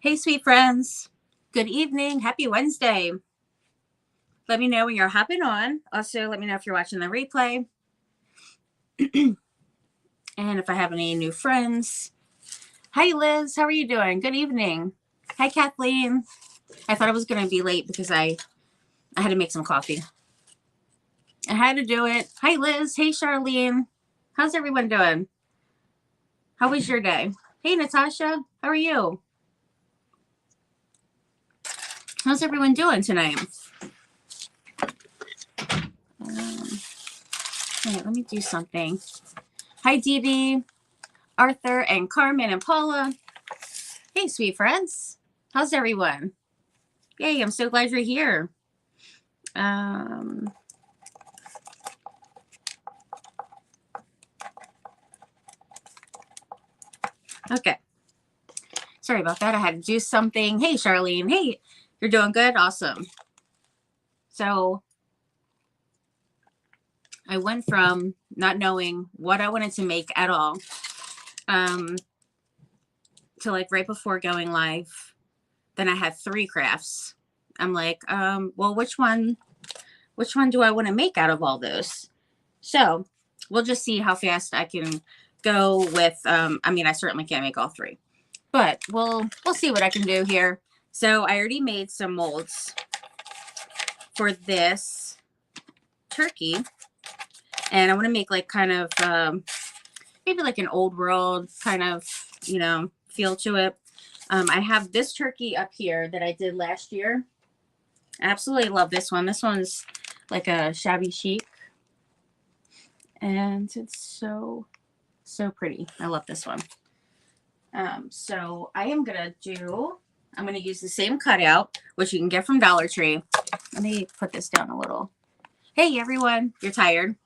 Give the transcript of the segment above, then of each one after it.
Hey, sweet friends. Good evening. Happy Wednesday. Let me know when you're hopping on. Also, let me know if you're watching the replay. And if I have any new friends. Hi, Liz. How are you doing? Good evening. Hi, Kathleen. I thought I was going to be late because I had to make some coffee. I had to do it. Hi, Liz. Hey, Charlene. How's everyone doing? How was your day? Hey, Natasha. How are you? How's everyone doing tonight? All right, let me do something. Hi, Dee, Arthur, and Carmen and Paula. Hey, sweet friends. How's everyone? Yay, I'm so glad you're here. Okay. Sorry about that. I had to do something. Hey, Charlene. Hey, you're doing good? Awesome. So I went from not knowing what I wanted to make at all to like right before going live. Then I had 3 crafts. I'm like, well, which one do I want to make out of all those? So we'll just see how fast I can go with, I certainly can't make all 3, but we'll see what I can do here. So I already made some molds for this turkey, and I want to make like kind of, maybe like an old world kind of, feel to it. I have this turkey up here that I did last year. I absolutely love this one. This one's like a shabby chic, and it's so pretty. I love this one. So I'm gonna use the same cutout, which you can get from Dollar Tree. Let me put this down a little. Hey everyone, you're tired?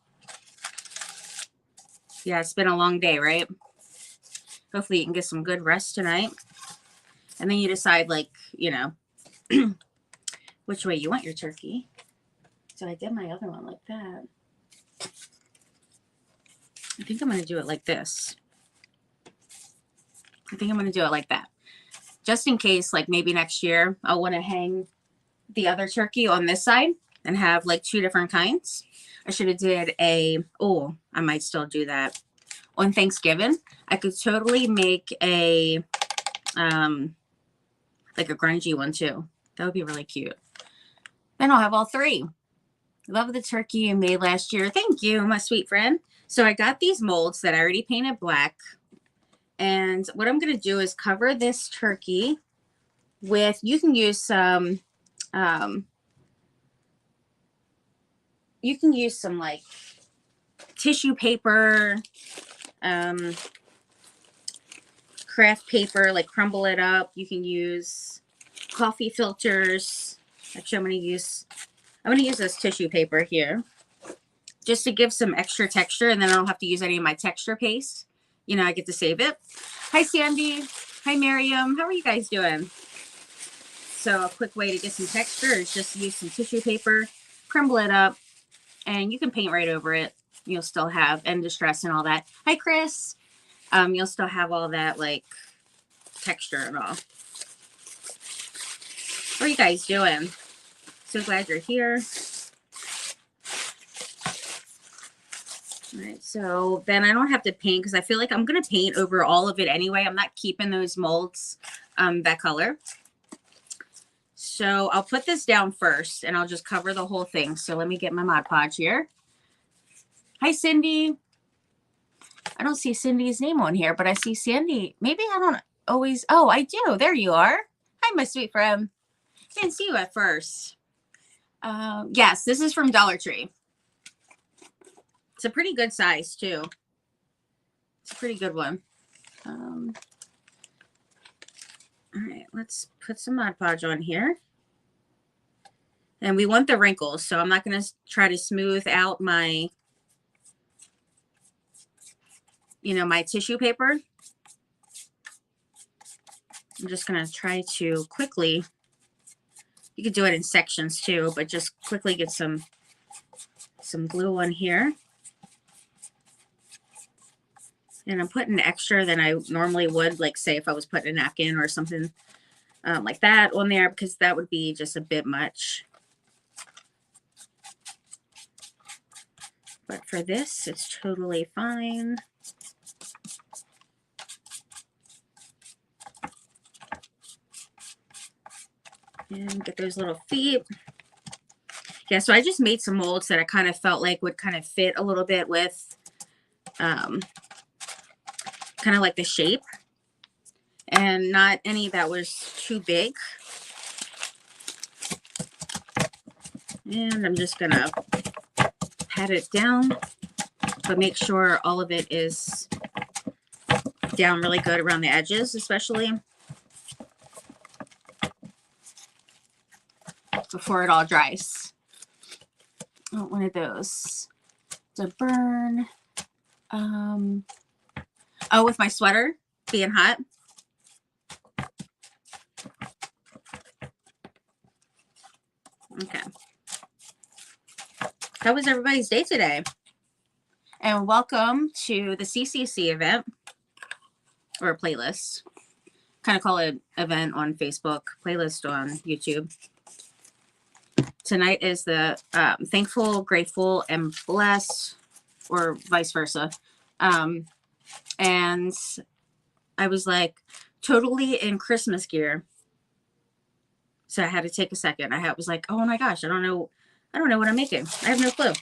Yeah, it's been a long day, right? Hopefully you can get some good rest tonight. And then you decide, like, which way you want your turkey. So I did my other one like that. I think I'm going to do it like this. I think I'm going to do it like that. Just in case, like, maybe next year I'll want to hang the other turkey on this side and have, like, 2 different kinds. I should have did I might still do that. On Thanksgiving, I could totally make a, like a grungy one too. That would be really cute. Then I'll have all 3. Love the turkey you made last year. Thank you, my sweet friend. So I got these molds that I already painted black. And what I'm going to do is cover this turkey with, you can use some, like tissue paper, craft paper, like crumble it up. You can use coffee filters. Actually, I'm going to use this tissue paper here just to give some extra texture, and then I don't have to use any of my texture paste. I get to save it. Hi, Sandy. Hi, Miriam. How are you guys doing? So a quick way to get some texture is just to use some tissue paper, crumble it up, and you can paint right over it. You'll still have end distress and all that. Hi, Chris. You'll still have all that, like, texture and all. What are you guys doing? So glad you're here. All right, so then I don't have to paint because I feel like I'm going to paint over all of it anyway. I'm not keeping those molds that color. So I'll put this down first and I'll just cover the whole thing. So let me get my Mod Podge here. Hi, Cindy. I don't see Cindy's name on here, but I see Sandy. Maybe I don't always. Oh, I do. There you are. Hi, my sweet friend. Didn't see you at first. Yes, this is from Dollar Tree. It's a pretty good size, too. It's a pretty good one. All right, let's put some Mod Podge on here. And we want the wrinkles, so I'm not going to try to smooth out my, my tissue paper. I'm just going to try to quickly, you could do it in sections too, but just quickly get some glue on here. And I'm putting extra than I normally would, like say if I was putting a napkin or something like that on there, because that would be just a bit much. But for this, it's totally fine. And get those little feet. Yeah, so I just made some molds that I kind of felt like would kind of fit a little bit with kind of like the shape, and not any that was too big. And I'm just gonna pat it down, but make sure all of it is down really good around the edges, especially before it all dries. I want one of those to burn. Oh, with my sweater being hot. Okay. How was everybody's day today? And welcome to the CCC event, or a playlist. Kind of call it event on Facebook, playlist on YouTube. Tonight is the thankful, grateful, and blessed, or vice versa. And I was like totally in Christmas gear. So I had to take a second. I was like, oh my gosh, I don't know what I'm making. I have no clue.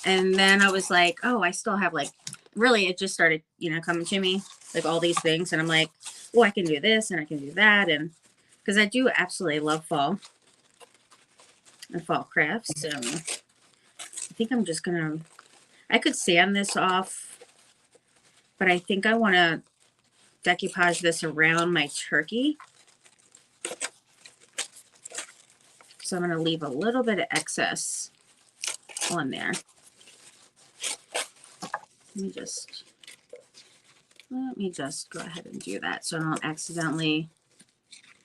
And then I was like, oh, I still have like, really, it just started, coming to me, like all these things. And I'm like, oh, I can do this and I can do that. And because I do absolutely love fall and fall crafts. I think I'm just going to, I could sand this off, but I think I want to decoupage this around my turkey. So I'm going to leave a little bit of excess on there. Let me just go ahead and do that so I don't accidentally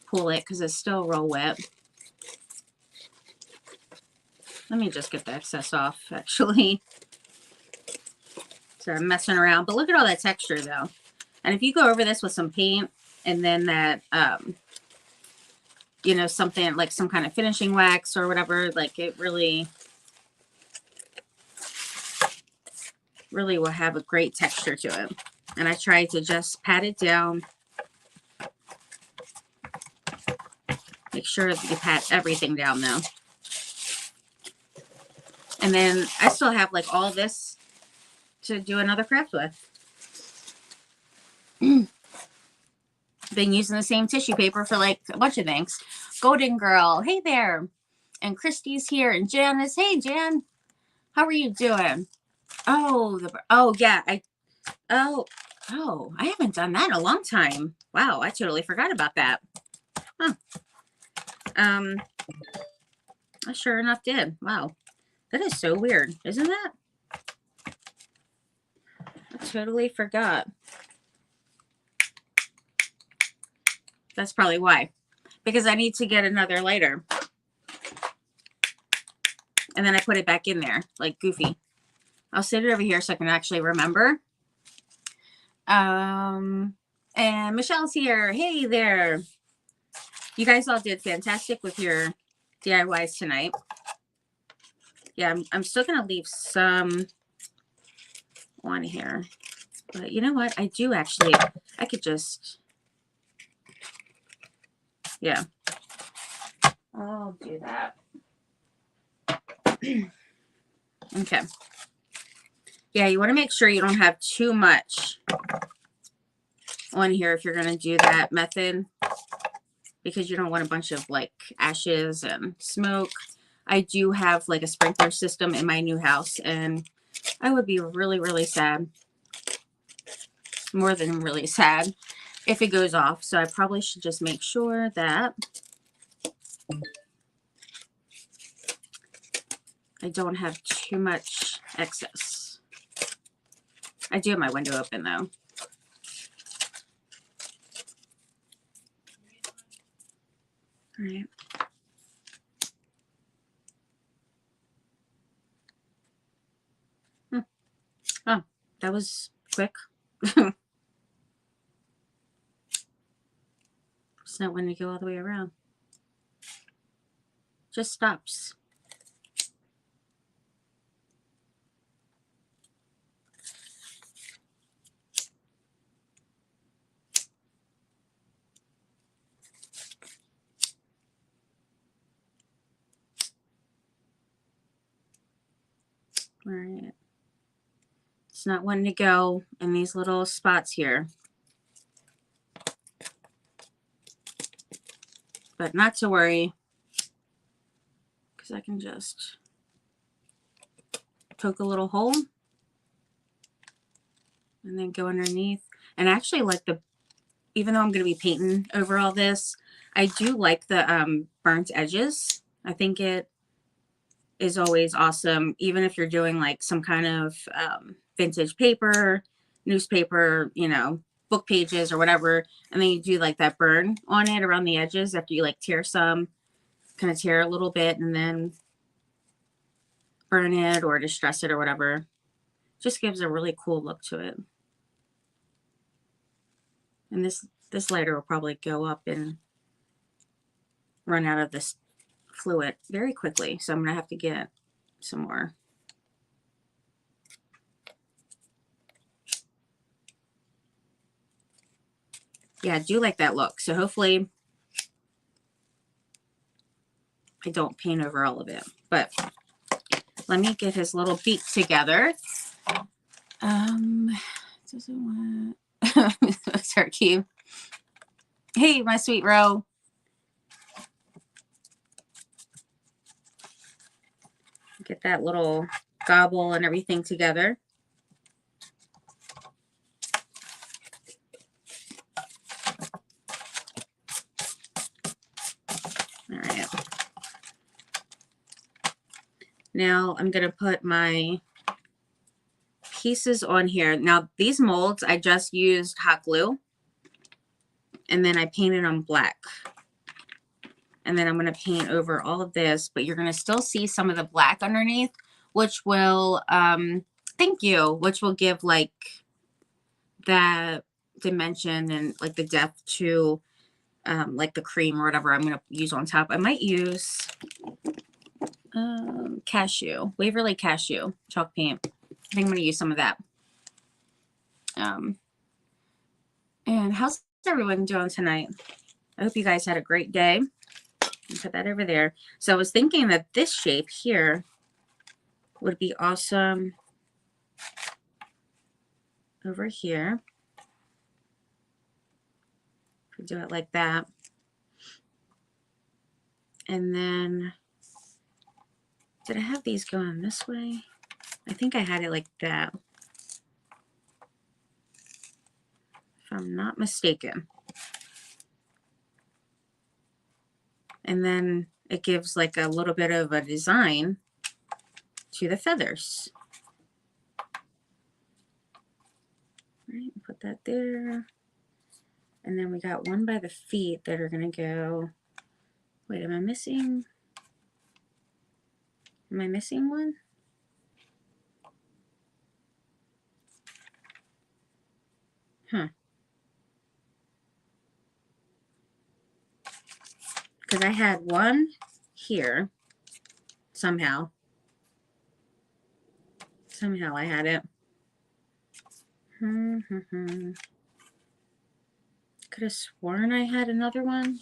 pull it, because it's still real wet. Let me just get the excess off, actually. So I'm messing around. But look at all that texture, though. And if you go over this with some paint and then that, something like some kind of finishing wax or whatever, like it really will have a great texture to it. And I try to just pat it down. Make sure that you pat everything down, though. And then I still have like all this to do another craft with. Been using the same tissue paper for like a bunch of things. Golden Girl, hey there. And Christy's here. And Janice, hey Jan. How are you doing? Oh, yeah. I haven't done that in a long time. Wow, I totally forgot about that. Huh. I sure enough did. Wow. That is so weird, isn't that? I totally forgot. That's probably why. Because I need to get another lighter. And then I put it back in there, like goofy. I'll sit it over here so I can actually remember. And Michelle's here. Hey there. You guys all did fantastic with your DIYs tonight. Yeah, I'm still going to leave some on here. But you know what? I do actually, I could just, yeah. I'll do that. Okay. Yeah, you want to make sure you don't have too much on here if you're going to do that method, because you don't want a bunch of like ashes and smoke. I do have like a sprinkler system in my new house, and I would be really, really sad, more than really sad, if it goes off. So I probably should just make sure that I don't have too much excess. I do have my window open though. All right. Oh, that was quick. It's not wanting to go all the way around. Just stops. All right. It's not wanting to go in these little spots here. But not to worry, because I can just poke a little hole and then go underneath. And I actually like the, even though I'm going to be painting over all this, I do like the burnt edges. I think it is always awesome, even if you're doing like some kind of vintage paper, newspaper, you know, book pages or whatever, and then you do like that burn on it around the edges after you like tear some, kind of tear a little bit and then burn it or distress it or whatever. Just gives a really cool look to it. And this lighter will probably go up and run out of this fluid very quickly, so I'm gonna have to get some more. Yeah, I do like that look. So hopefully I don't paint over all of it. But let me get his little beak together. Doesn't want turkey. Hey, my sweet Ro. Get that little gobble and everything together. All right. Now I'm going to put my pieces on here. Now these molds, I just used hot glue and then I painted them black. And then I'm going to paint over all of this, but you're going to still see some of the black underneath, which will, thank you, which will give like that dimension and like the depth to like the cream or whatever I'm going to use on top. I might use cashew, Waverly Cashew chalk paint. I think I'm going to use some of that. And how's everyone doing tonight? I hope you guys had a great day. Put that over there. So I was thinking that this shape here would be awesome over here. If we do it like that. And then, did I have these going this way? I think I had it like that, if I'm not mistaken. And then it gives like a little bit of a design to the feathers. Right, put that there. And then we got one by the feet that are going to go. Wait, am I missing? Am I missing one? Huh. Because I had one here somehow. Somehow I had it. Could have sworn I had another one.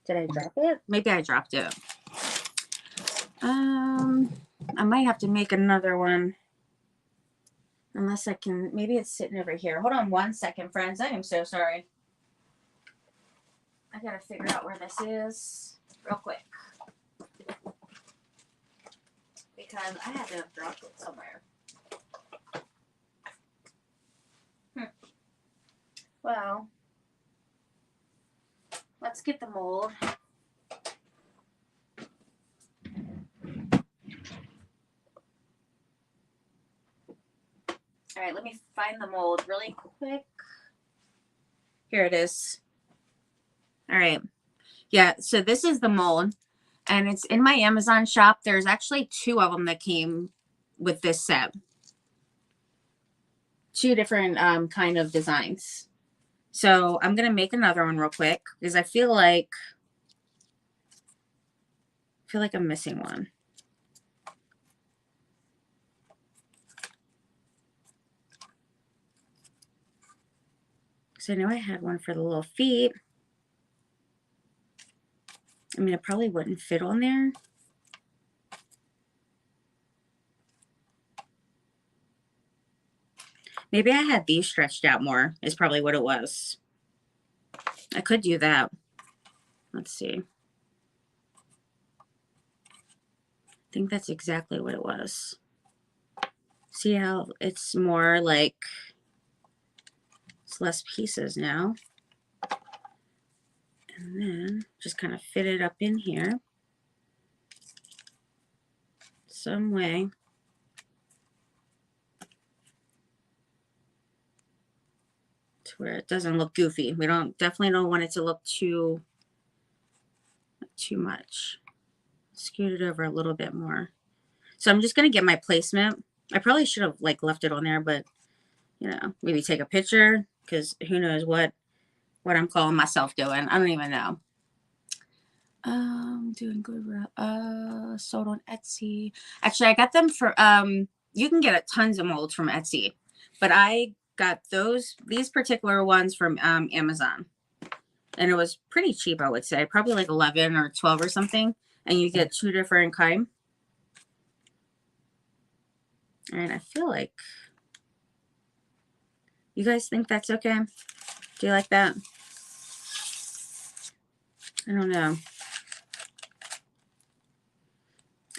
Did I drop it? Maybe I dropped it. I might have to make another one. Unless I can, maybe it's sitting over here. Hold on one second, friends. I am so sorry. I gotta figure out where this is real quick. Because I had to have dropped it somewhere. Well, let's get the mold. All right, let me find the mold really quick. Here it is. All right. Yeah, so this is the mold, and it's in my Amazon shop. There's actually 2 of them that came with this set. 2 different kind of designs. So I'm going to make another one real quick because I feel like I'm missing one. So I know I had one for the little feet. I mean, it probably wouldn't fit on there. Maybe I had these stretched out more is probably what it was. I could do that. Let's see. I think that's exactly what it was. See how it's more like it's less pieces now. And then just kind of fit it up in here some way. To where it doesn't look goofy. We definitely don't want it to look too much. Scoot it over a little bit more. So I'm just going to get my placement. I probably should have like left it on there, but you know, maybe take a picture because who knows what I'm calling myself doing. I don't even know. Doing good. Sold on Etsy. Actually, I got them for you can get tons of molds from Etsy, but I got these particular ones from Amazon, and it was pretty cheap. I would say probably like 11 or 12 or something, and you get 2 different kinds. And I feel like you guys think that's okay. Do you like that? I don't know.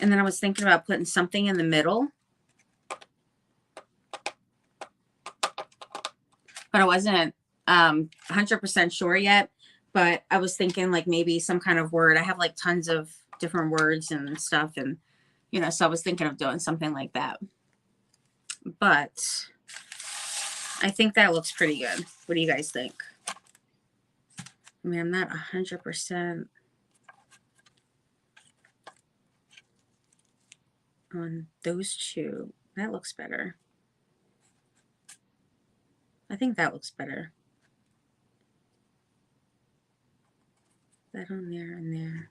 And then I was thinking about putting something in the middle, but I wasn't 100% sure yet. But I was thinking like maybe some kind of word. I have like tons of different words and stuff, and you know, so I was thinking of doing something like that. But I think that looks pretty good. What do you guys think? I mean, I'm not 100% on those two. That looks better. I think that looks better. That on there and there.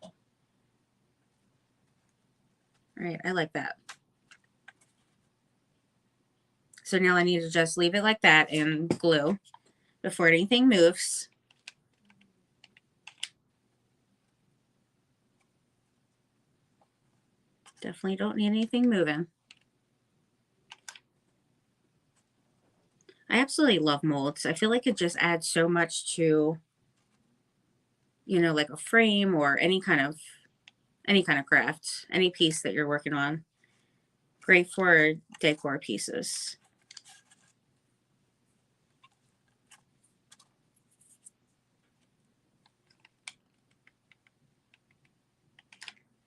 All right, I like that. So now I need to just leave it like that and glue before anything moves. Definitely don't need anything moving. I absolutely love molds. I feel like it just adds so much to, you know, like a frame or any kind of craft, any piece that you're working on. Great for decor pieces.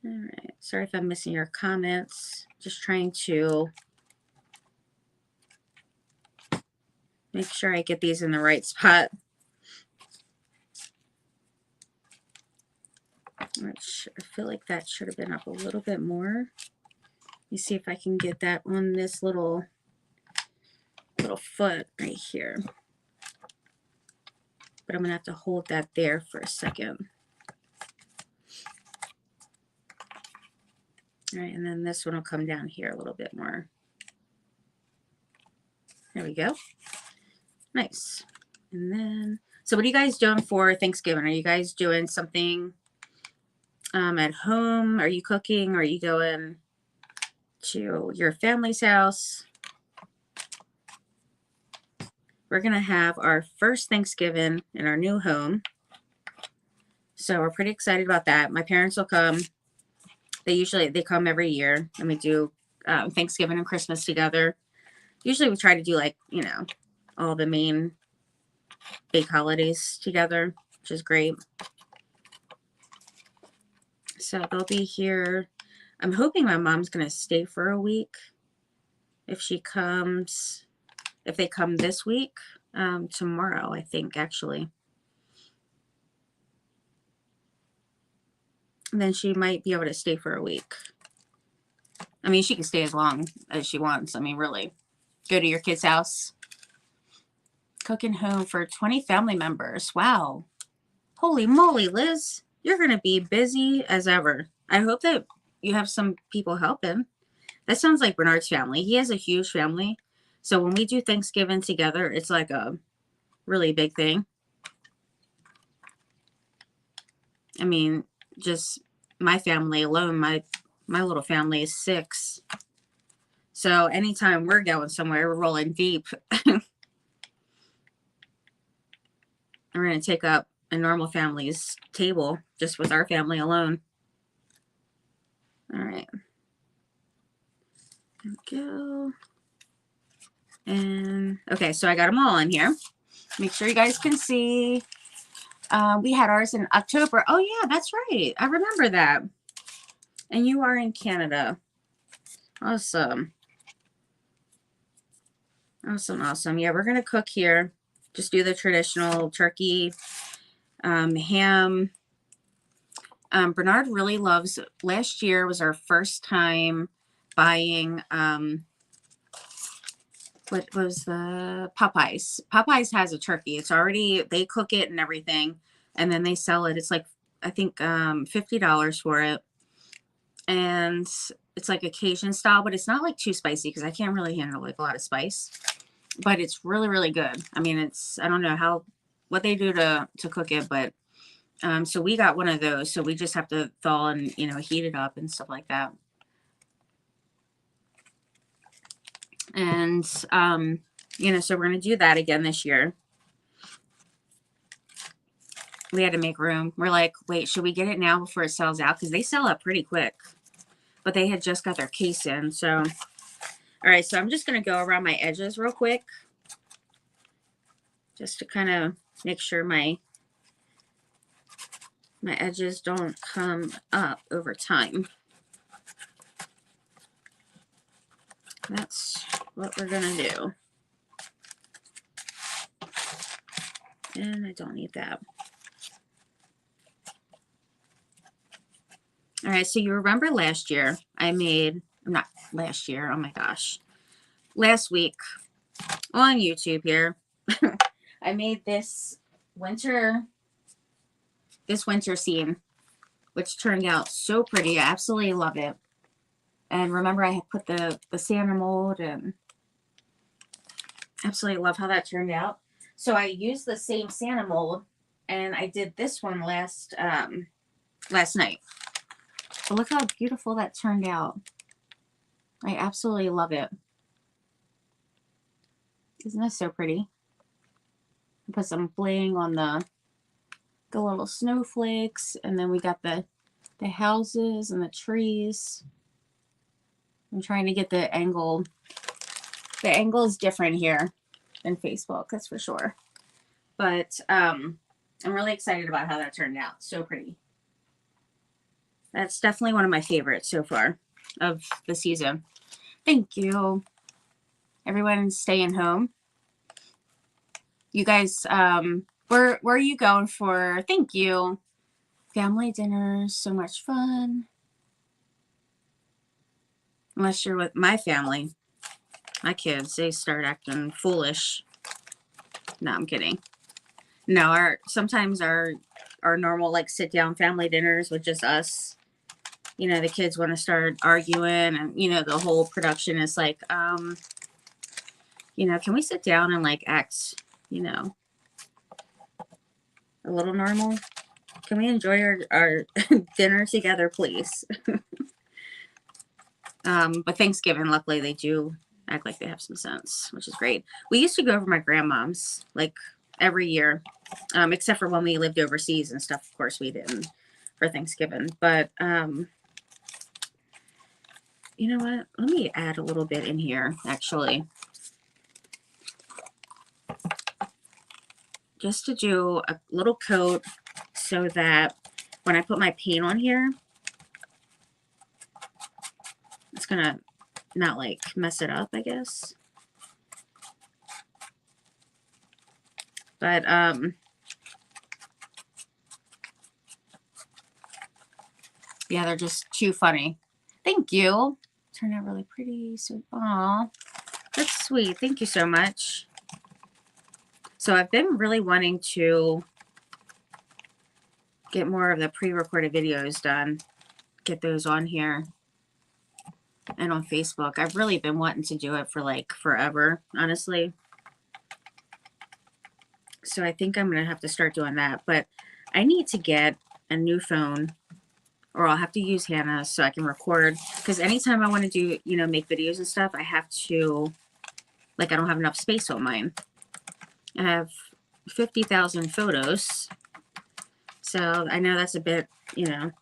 All right. Sorry if I'm missing your comments. Just trying to make sure I get these in the right spot. Which I feel like that should have been up a little bit more. Let me see if I can get that on this little foot right here. But I'm going to have to hold that there for a second. All right, and then this one will come down here a little bit more. There we go. Nice. And then, so what are you guys doing for Thanksgiving? Are you guys doing something at home? Are you cooking? Or are you going to your family's house? We're going to have our first Thanksgiving in our new home. So we're pretty excited about that. My parents will come. They come every year, and we do Thanksgiving and Christmas together. Usually we try to do like, you know, all the main big holidays together, which is great. So they'll be here. I'm hoping my mom's going to stay for a week. If they come this week, tomorrow, I think, actually. And then she might be able to stay for a week. I mean, she can stay as long as she wants. I mean, really. Go to your kid's house. Cooking home for 20 family members. Wow. Holy moly, Liz. You're going to be busy as ever. I hope that you have some people helping. That sounds like Bernard's family. He has a huge family. So when we do Thanksgiving together, it's like a really big thing. I mean, just my family alone, my little family is 6. So anytime we're going somewhere, we're rolling deep. We're going to take up a normal family's table just with our family alone. All right. There we go. And okay, so I got them all in here. Make sure you guys can see. We had ours in October. Oh yeah, that's right. I remember that. And you are in Canada. Awesome. Awesome, awesome. Yeah, we're going to cook here. Just do the traditional turkey, ham. Bernard really loves, last year was our first time buying, what was the Popeyes. Popeyes has a turkey. It's already, they cook it and everything, and then they sell it. It's like, I think, $50 for it. And it's like a Cajun style, but it's not like too spicy because I can't really handle like a lot of spice. But it's really, really good. I mean, it's, I don't know what they do to cook it, but so we got one of those. So we just have to thaw and, you know, heat it up and stuff like that. And, you know, so we're going to do that again this year. We had to make room. We're like, wait, should we get it now before it sells out? Because they sell out pretty quick. But they had just got their case in. So, all right. So I'm just going to go around my edges real quick. Just to kind of make sure my edges don't come up over time. That's what we're going to do. And I don't need that. All right, so you remember last year I made, not last year, oh my gosh, last week on YouTube here, I made this winter scene, which turned out so pretty. I absolutely love it. And remember I had put the Santa mold, and absolutely love how that turned out. So I used the same Santa mold, and I did this one last night. But look how beautiful that turned out. I absolutely love it. Isn't this so pretty? I put some bling on the little snowflakes, and then we got the houses and the trees. I'm trying to get the angle. The angle is different here than Facebook, that's for sure. But I'm really excited about how that turned out. So pretty. That's definitely one of my favorites so far of the season. Thank you. Everyone staying home. You guys, where are you going for? Thank you. Family dinners, so much fun. Unless you're with my family. My kids, they start acting foolish. No, I'm kidding. No, sometimes our normal like sit down family dinners with just us. You know, the kids want to start arguing, and you know, the whole production is like, you know, can we sit down and like act, you know, a little normal? Can we enjoy our dinner together, please? But Thanksgiving, luckily, they do act like they have some sense, which is great. We used to go over my grandmom's like every year, except for when we lived overseas and stuff. Of course, we didn't for Thanksgiving. But you know what? Let me add a little bit in here, actually. Just to do a little coat so that when I put my paint on here, it's going to not like mess it up, I guess. But, yeah, they're just too funny. Thank you. Turned out really pretty. So, aw, that's sweet. Thank you so much. So I've been really wanting to get more of the pre-recorded videos done, get those on here and on Facebook. I've really been wanting to do it for like forever, honestly. So I think I'm going to have to start doing that. But I need to get a new phone, or I'll have to use Hannah's so I can record. Because anytime I want to do, you know, make videos and stuff, I have to, like, I don't have enough space on mine. I have 50,000 photos. So I know that's a bit, you know,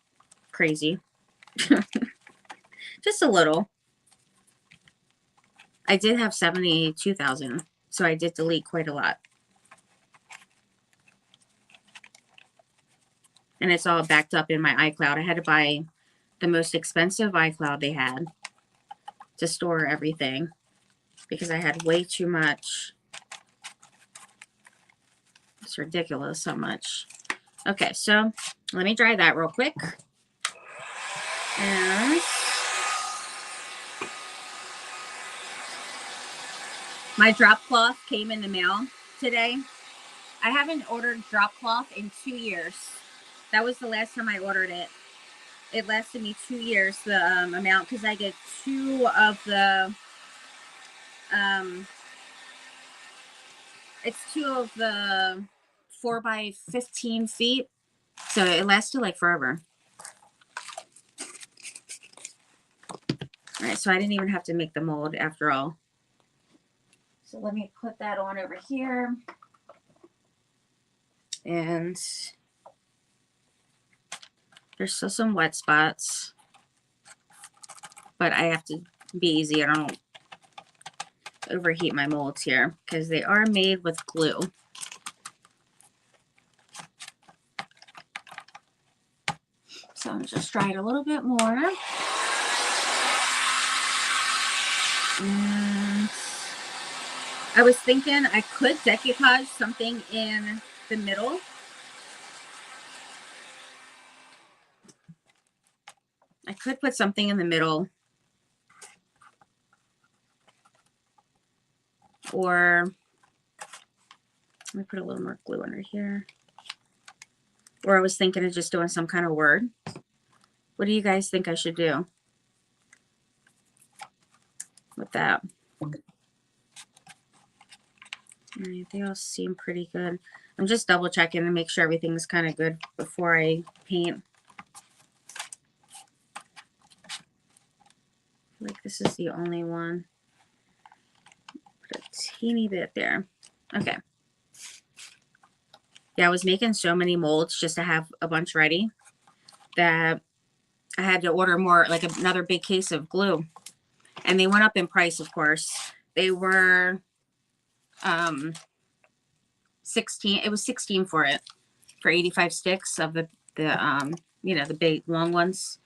crazy. Just a little. I did have 72,000. So I did delete quite a lot. And it's all backed up in my iCloud. I had to buy the most expensive iCloud they had to store everything because I had way too much. It's ridiculous how much. Okay, so let me dry that real quick. And my drop cloth came in the mail today. I haven't ordered drop cloth in 2 years. That was the last time I ordered it. It lasted me 2 years, the amount, because I get 2 of the, it's 2 of the 4 by 15 feet. So it lasted like forever. All right, so I didn't even have to make the mold after all. So let me put that on over here. And there's still some wet spots, but I have to be easy. I don't overheat my molds here because they are made with glue. So I'm just try it a little bit more. And I was thinking I could decoupage something in the middle. I could put something in the middle, or let me put a little more glue under here. Or I was thinking of just doing some kind of word. What do you guys think I should do with that? All right, they all seem pretty good. I'm just double checking to make sure everything's kind of good before I paint. Like this is the only one. Put a teeny bit there. Okay. Yeah, I was making so many molds just to have a bunch ready that I had to order more, like another big case of glue. And they went up in price, of course. They were 16. It was 16 for it, for 85 sticks of the you know, the big long ones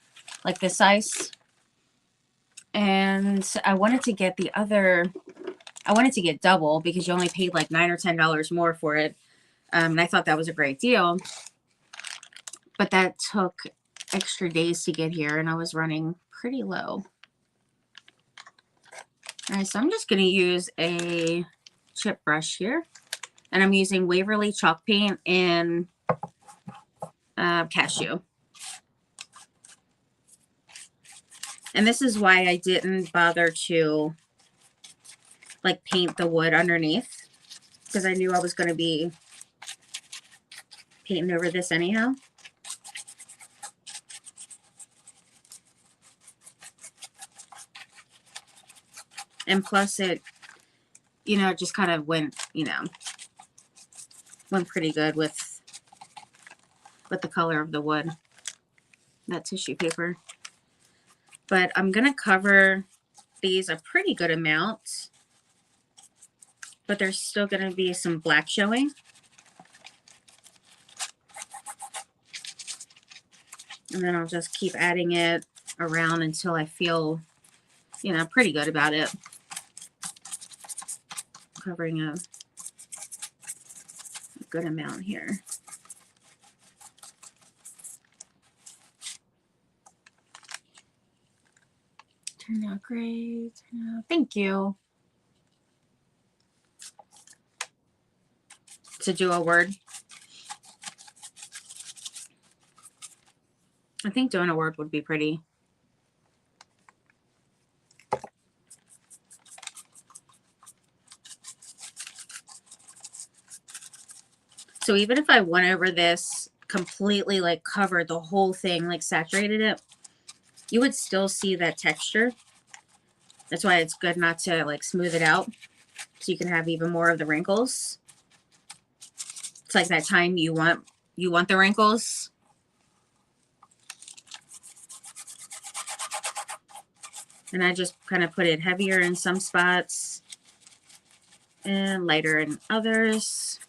like this size. And I wanted to get the other, I wanted to get double because you only paid like $9 or $10 more for it. And I thought that was a great deal. But that took extra days to get here and I was running pretty low. All right, so I'm just going to use a chip brush here. And I'm using Waverly chalk paint in cashew. And this is why I didn't bother to like paint the wood underneath, because I knew I was going to be painting over this anyhow. And plus it, you know, just kind of went, you know, went pretty good with the color of the wood, that tissue paper. But I'm going to cover these a pretty good amount, but there's still going to be some black showing. And then I'll just keep adding it around until I feel, you know, pretty good about it. Covering a good amount here. Turned out great. Thank you. to do a word. I think doing a word would be pretty. So even if I went over this completely, like covered the whole thing, like saturated it, you would still see that texture. That's why it's good not to like smooth it out, so you can have even more of the wrinkles. It's like that time you want the wrinkles. And I just kind of put it heavier in some spots and lighter in others.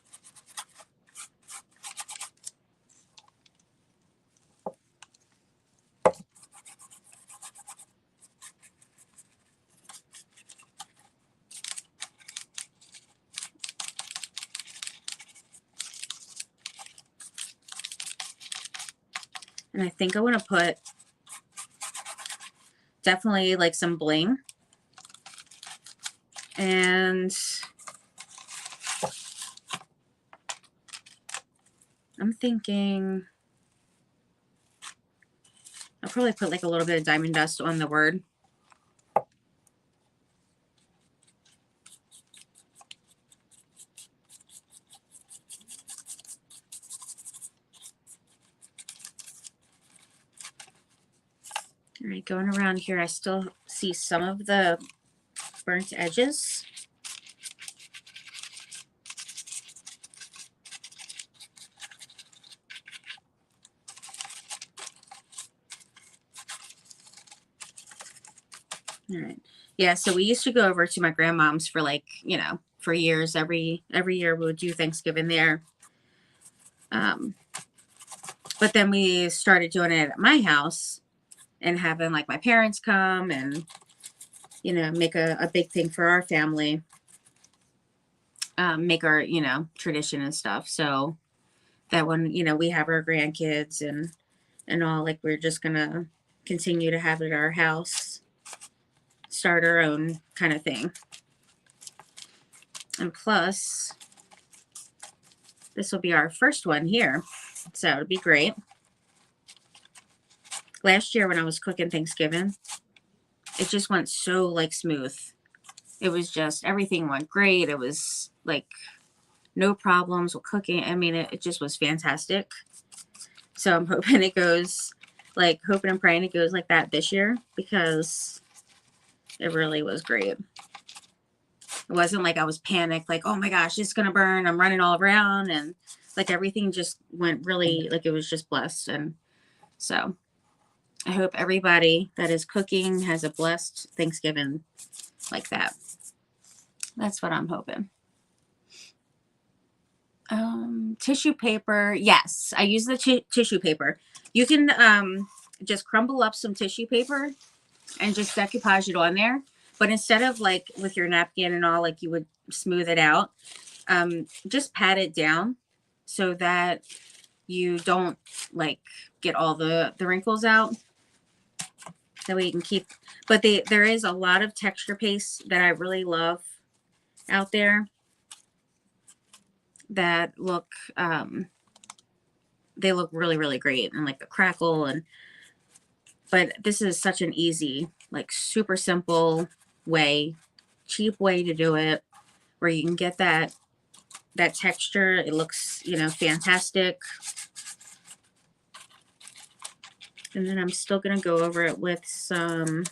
And I think I want to put definitely like some bling. And I'm thinking I'll probably put like a little bit of diamond dust on the word. All right, going around here, I still see some of the burnt edges. All right. Yeah, so we used to go over to my grandmom's for like, you know, for years. Every year we would do Thanksgiving there. But then we started doing it at my house and having like my parents come and, you know, make a big thing for our family. Make our, you know, tradition and stuff. So that when, you know, we have our grandkids and all, like we're just gonna continue to have it at our house. Start our own kind of thing. And plus, this will be our first one here. So it'll be great. Last year when I was cooking Thanksgiving, it just went so like smooth. It was just, everything went great. It was like no problems with cooking. I mean, it just was fantastic. So I'm hoping it goes, like hoping and praying it goes like that this year, because it really was great. It wasn't like I was panicked, like, oh my gosh, it's going to burn. I'm running all around. And like everything just went really, like it was just blessed. And so I hope everybody that is cooking has a blessed Thanksgiving like that. That's what I'm hoping. Tissue paper. Yes, I use the tissue paper. You can just crumble up some tissue paper and just decoupage it on there. But instead of like with your napkin and all, like you would smooth it out, just pat it down so that you don't like get all the wrinkles out. That way you can keep, but there is a lot of texture paste that I really love out there that look, they look really, really great, and like the crackle, and but this is such an easy, like super simple way, cheap way to do it, where you can get that texture. It looks, you know, fantastic. And then I'm still going to go over it with some,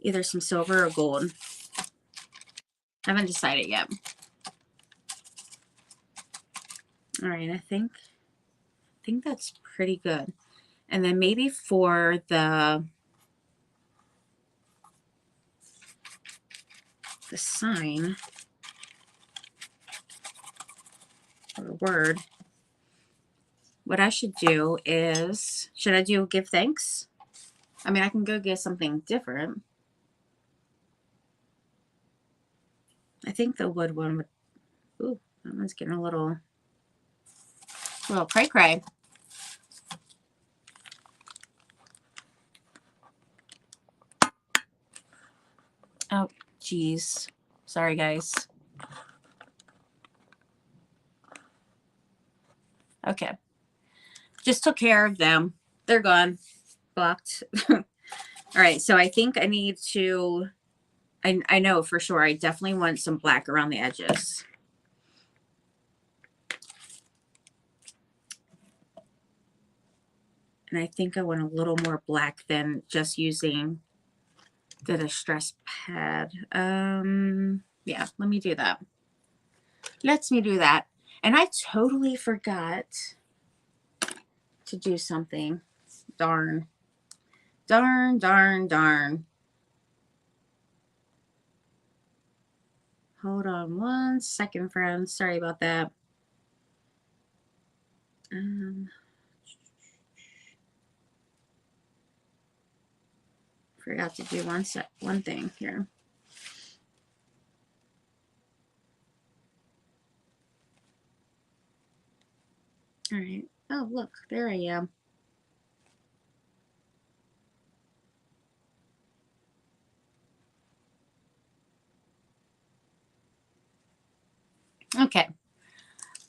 either some silver or gold. I haven't decided yet. All right, I think that's pretty good. And then maybe for the sign or word, what I should do is, should I do give thanks? I mean, I can go get something different. I think the wood one would, ooh, that one's getting a little cray cray. Oh, geez. Sorry, guys. Okay. Just took care of them. They're gone. Blocked. All right. So I think I need to, I know for sure, I definitely want some black around the edges. And I think I want a little more black than just using the distress pad. Yeah, let me do that. Let me do that. And I totally forgot to do something. Darn. Darn, darn, darn. Hold on 1 second, friends. Sorry about that. Forgot to do one thing here. All right. Oh, look, there I am. Okay.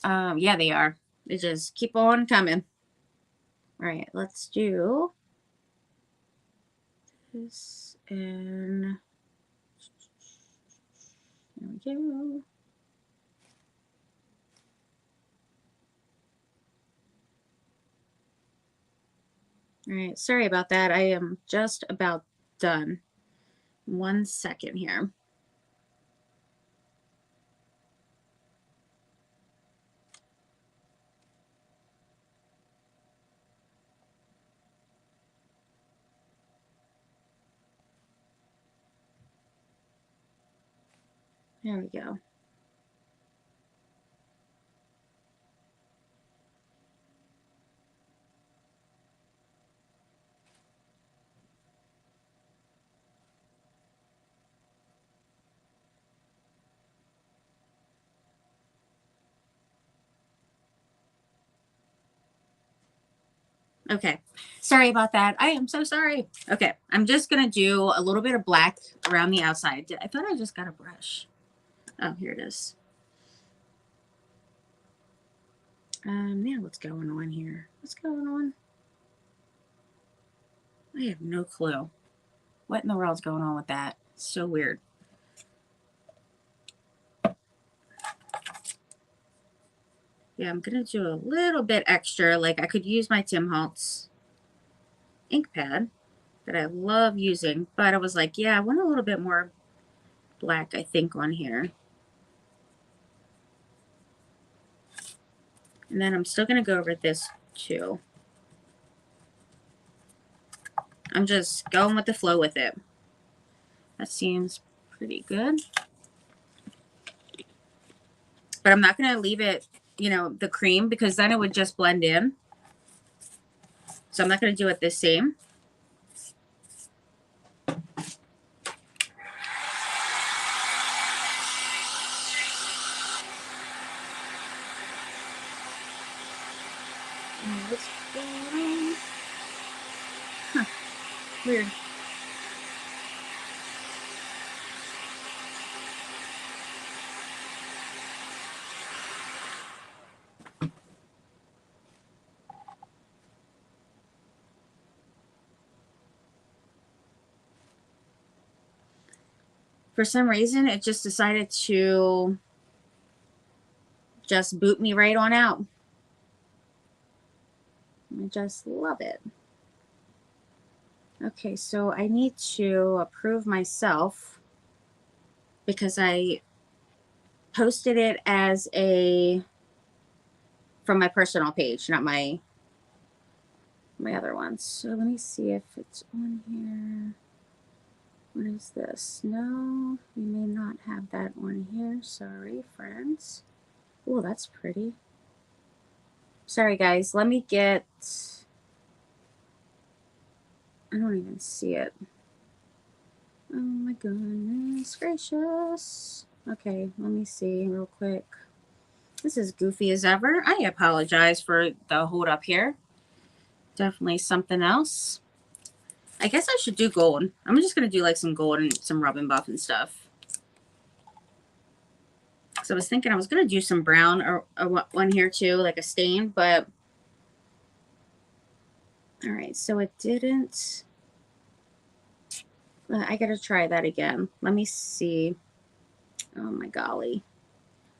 Yeah, they are. They just keep on coming. All right, let's do this, and there we go. All right, sorry about that. I am just about done. 1 second here. There we go. Okay, sorry about that. I am so sorry. Okay, I'm just gonna do a little bit of black around the outside. I thought I just got a brush. Oh, here it is. Yeah, what's going on here? What's going on? I have no clue. What in the world's going on with that? It's so weird. Yeah, I'm gonna do a little bit extra. Like I could use my Tim Holtz ink pad that I love using, but I was like, yeah, I want a little bit more black, I think, on here. And then I'm still gonna go over this too. I'm just going with the flow with it. That seems pretty good. But I'm not gonna leave it, you know, the cream, because then it would just blend in. So I'm not gonna do it the same. What's going on? Huh. Weird. For some reason, it just decided to just boot me right on out. I just love it. Okay, so I need to approve myself because I posted it as from my personal page, not my other ones. So let me see if it's on here. What is this? No, we may not have that on here. Sorry, friends. Oh, that's pretty. Sorry, guys. Let me get... I don't even see it. Oh my goodness gracious. Okay, let me see real quick. This is goofy as ever. I apologize for the hold up here. Definitely something else. I guess I should do gold. I'm just going to do like some gold and some rub and buff and stuff. So I was thinking I was going to do some brown or one here too, like a stain, but all right, so it didn't. I got to try that again. Let me see. Oh my golly.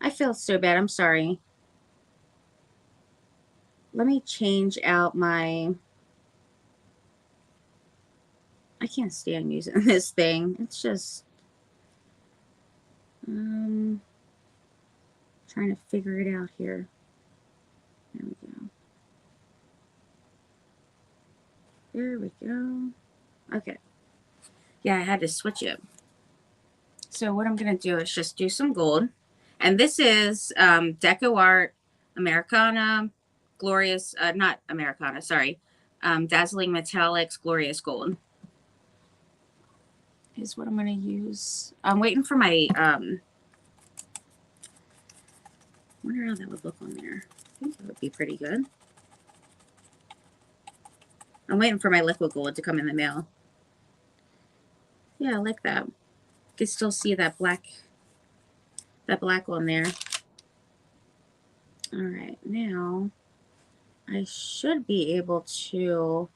I feel so bad. I'm sorry. Let me change out my. I can't stand using this thing. It's just trying to figure it out here. There we go. There we go. Okay. Yeah, I had to switch it. So what I'm going to do is just do some gold. And this is Deco Art Americana Glorious, not Americana, sorry. Dazzling Metallics Glorious Gold is what I'm going to use. I'm waiting for my, I wonder how that would look on there. I think that would be pretty good. I'm waiting for my liquid gold to come in the mail. Yeah, I like that. You can still see that black on there. All right, now I should be able to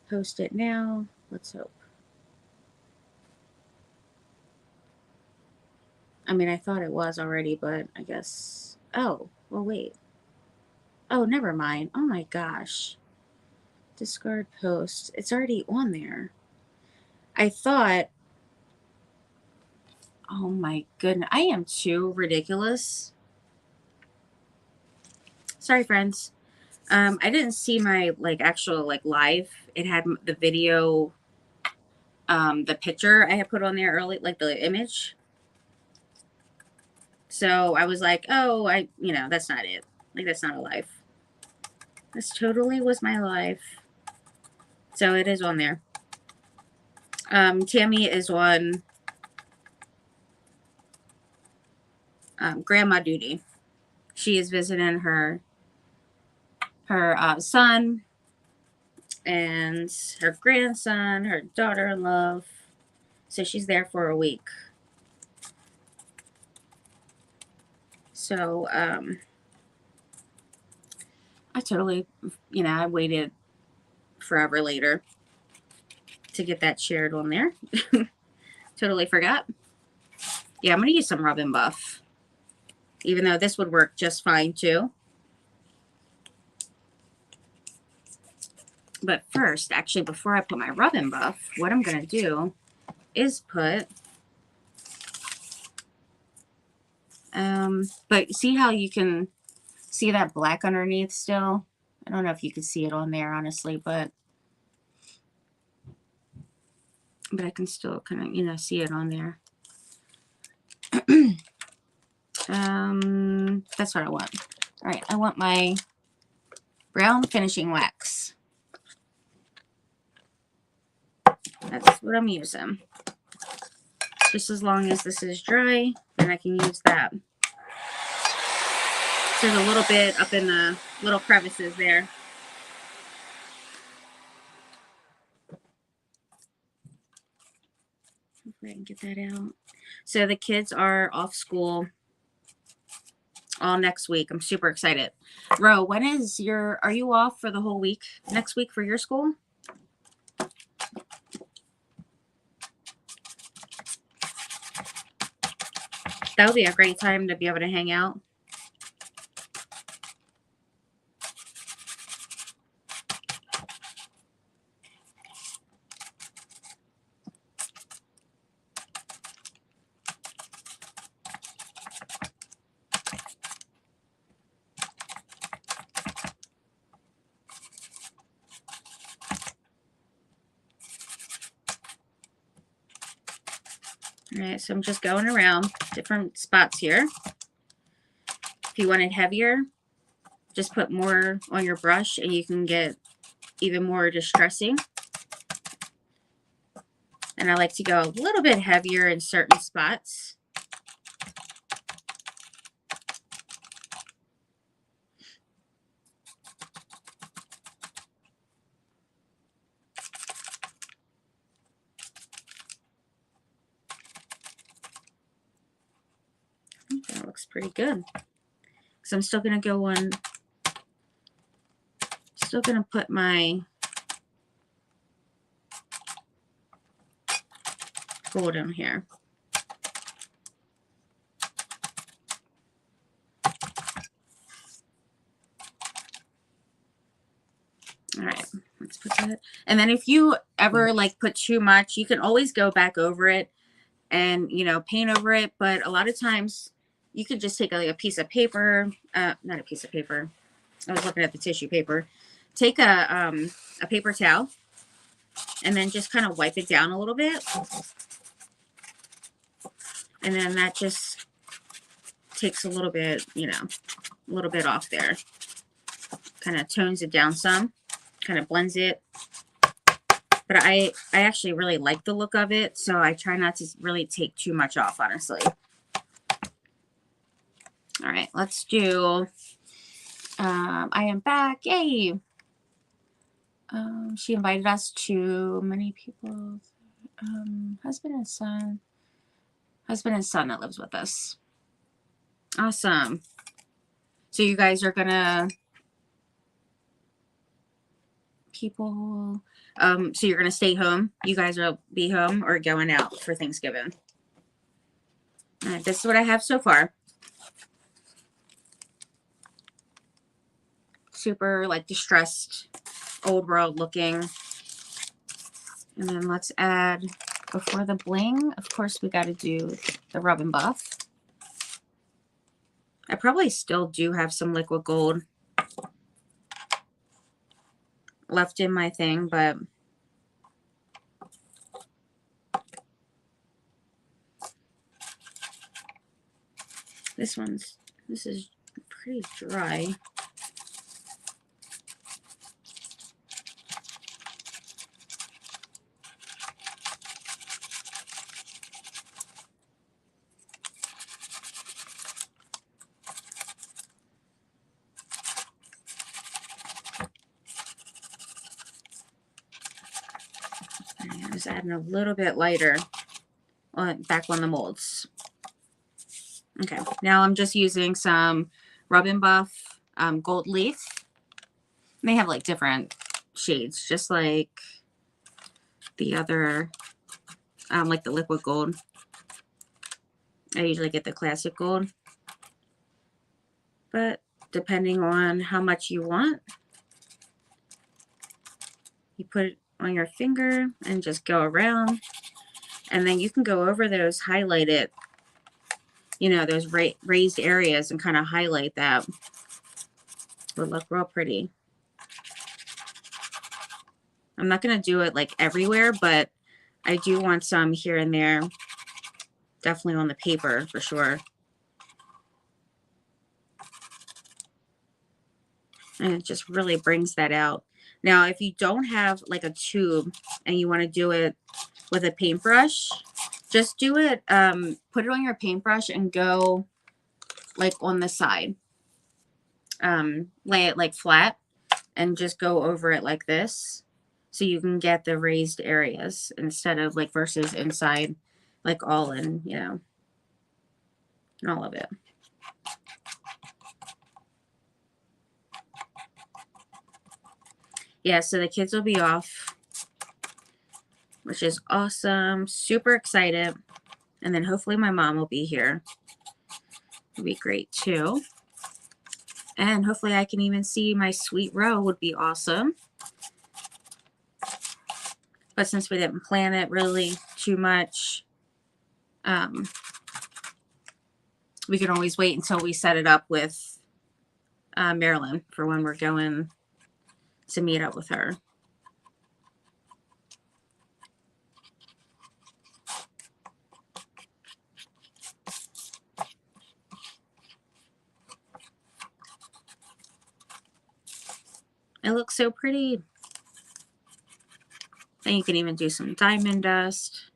post it now. Let's hope. I mean, I thought it was already, but I guess. Oh, well, wait. Oh, never mind. Oh my gosh. Discard post. It's already on there. I thought. Oh my goodness. I am too ridiculous. Sorry, friends. I didn't see my actual live. It had the video, the picture I had put on there early, like the image. So I was like, oh, that's not it. Like, that's not a live. This totally was my live. So it is on there. Tammy is on grandma duty. She is visiting her son and her grandson, her daughter-in-law. So she's there for a week. So I totally, I waited forever later to get that shared on there. Totally forgot. Yeah, I'm going to use some Rub and Buff. Even though this would work just fine too. But first, actually, before I put my Rub and Buff, what I'm going to do is put... but see how you can see that black underneath still? I don't know if you can see it on there, honestly, but I can still kind of, see it on there. That's what I want. All right, I want my brown finishing wax. That's what I'm using. Just as long as this is dry, then I can use that. There's a little bit up in the little crevices there. Hopefully I can get that out. So the kids are off school all next week. I'm super excited. Ro, when is are you off for the whole week next week for your school? That would be a great time to be able to hang out. All right, so I'm just going around different spots here. If you want it heavier, just put more on your brush and you can get even more distressing. And I like to go a little bit heavier in certain spots. That looks pretty good. So I'm still going to go on, still going to put my gold in here. All right, let's put that. And then if you ever like put too much, you can always go back over it and, you know, paint over it. But a lot of times you could just take like a piece of paper, not a piece of paper. I was looking at the tissue paper. Take a paper towel and then just kind of wipe it down a little bit. And then that just takes a little bit, you know, a little bit off there. Kind of tones it down some, kind of blends it. But I actually really like the look of it, so I try not to really take too much off, honestly. All right, let's do, I am back, yay. She invited us to many people, husband and son that lives with us. Awesome. So you guys are gonna, people, so you're gonna stay home. You guys will be home or going out for Thanksgiving. All right, this is what I have so far. Super like distressed, old world looking. And then let's add, before the bling, of course we got to do the rub and buff. I probably still do have some liquid gold left in my thing, but this is pretty dry. I'm just adding a little bit lighter back on the molds. Okay, now I'm just using some Rub and Buff gold leaf. And they have like different shades, just like the other, like the liquid gold. I usually get the classic gold, but depending on how much you want, you put it on your finger and just go around, and then you can go over those, highlight it, you know, those raised areas, and kind of highlight that. Would look real pretty. I'm not going to do it like everywhere, but I do want some here and there. Definitely on the paper for sure. And it just really brings that out. Now, if you don't have like a tube and you want to do it with a paintbrush, just do it, put it on your paintbrush and go like on the side. Lay it like flat and just go over it like this, so you can get the raised areas instead of like versus inside, like all in, you know, and all of it. Yeah, so the kids will be off, which is awesome. Super excited. And then hopefully my mom will be here. It'll be great too. And hopefully I can even see my sweet roe, would be awesome. But since we didn't plan it really too much, we can always wait until we set it up with Marilyn for when we're going to meet up with her. It looks so pretty. Then you can even do some diamond dust.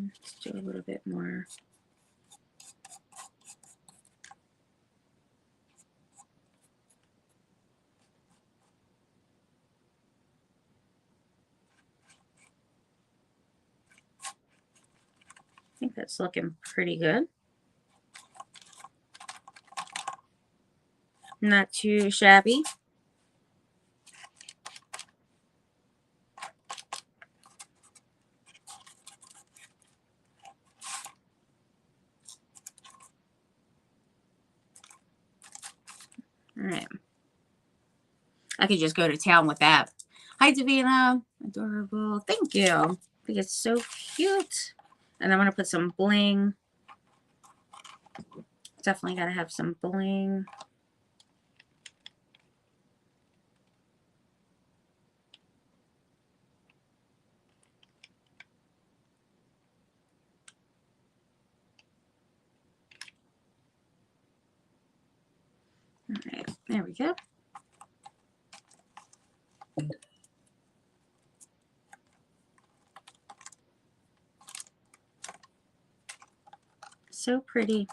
Let's do a little bit more. think that's looking pretty good. Not too shabby. All right. I could just go to town with that. Hi, Davina. Adorable. Thank you. I think it's so cute. And I'm going to put some bling. Definitely got to have some bling. All right. There we go. So pretty.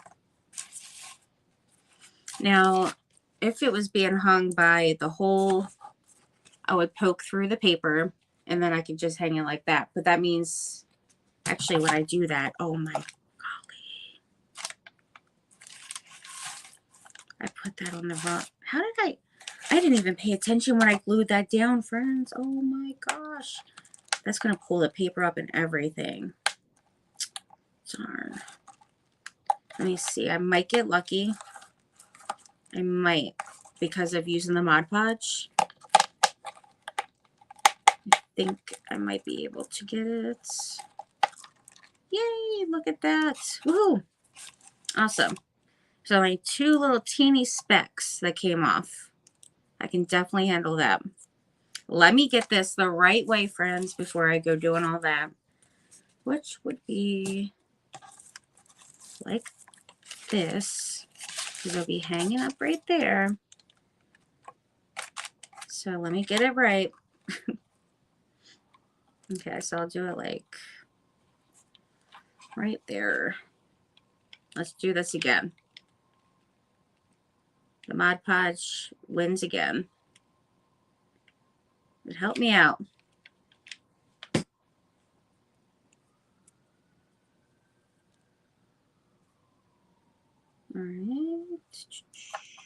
Now, if it was being hung by the hole, I would poke through the paper and then I could just hang it like that. But that means, actually, when I do that, oh my golly. I put that on the wrong. How did I didn't even pay attention when I glued that down, friends. Oh my gosh. That's going to pull the paper up and everything. Darn. Let me see. I might get lucky. I might, because of using the Mod Podge. I think I might be able to get it. Yay, look at that. Woohoo. Awesome. So only 2 little teeny specks that came off. I can definitely handle that. Let me get this the right way, friends, before I go doing all that. Which would be like this. Because it'll be hanging up right there. So let me get it right. Okay, so I'll do it like right there. Let's do this again. The Mod Podge wins again. It helped me out. All right.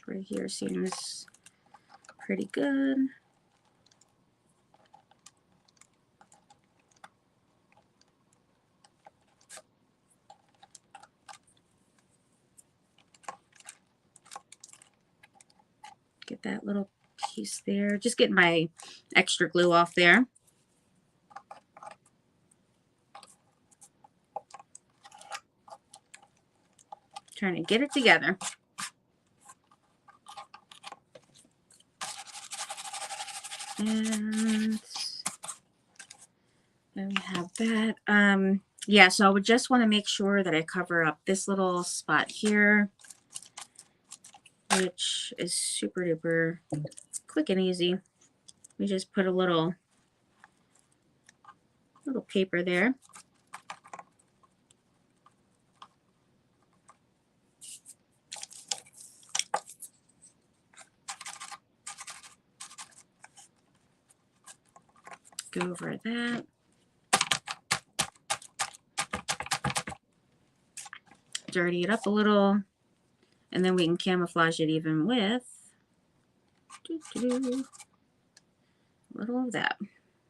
Right here seems pretty good. Get that little piece there. Just get my extra glue off there. Trying to get it together. And there we have that. Yeah, so I would just want to make sure that I cover up this little spot here, which is super duper quick and easy. We just put a little paper there. Go over that. Dirty it up a little, and then we can camouflage it even with a little of that.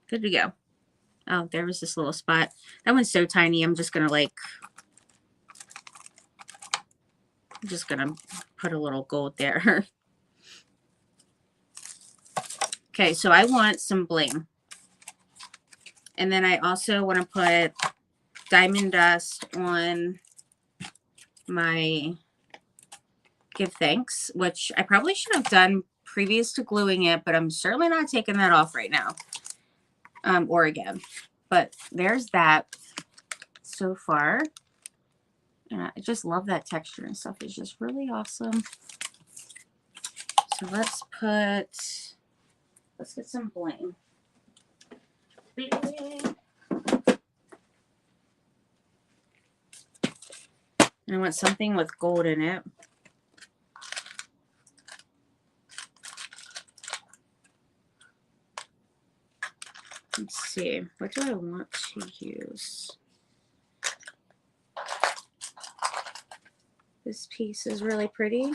Good to go. Oh, there was this little spot. That one's so tiny. I'm just gonna put a little gold there. Okay, so I want some bling, and then I also want to put diamond dust on my give thanks, which I probably should have done previous to gluing it, but I'm certainly not taking that off right now, or again. But there's that so far. And I just love that texture and stuff. It's just really awesome. So let's get some bling. I want something with gold in it. Let's see. What do I want to use? This piece is really pretty.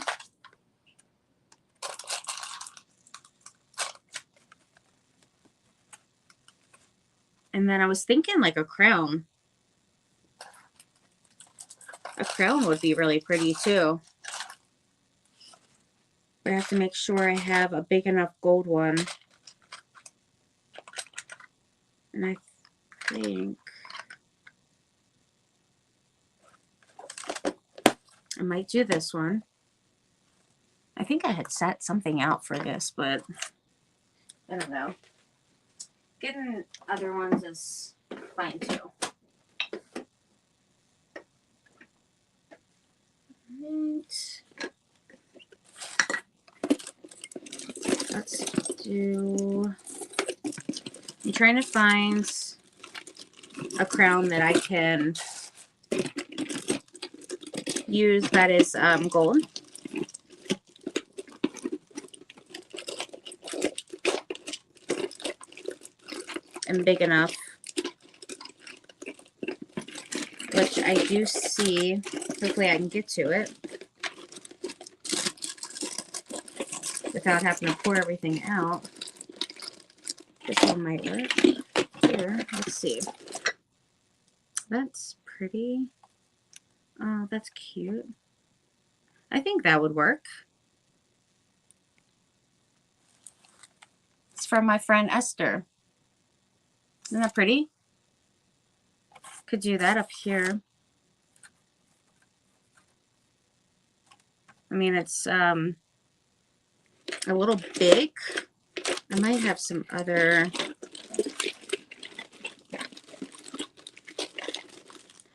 And then I was thinking like a crown. A crown would be really pretty too. But I have to make sure I have a big enough gold one. And I think I might do this one. I think I had set something out for this, but I don't know. Getting other ones is fine too. Right. Let's do... I'm trying to find a crown that I can use that is gold. And big enough, which I do see. Hopefully I can get to it without having to pour everything out. This one might work. Here, let's see. That's pretty. Oh, that's cute. I think that would work. It's from my friend Esther. Isn't that pretty? Could do that up here. I mean, it's a little big. I might have some other...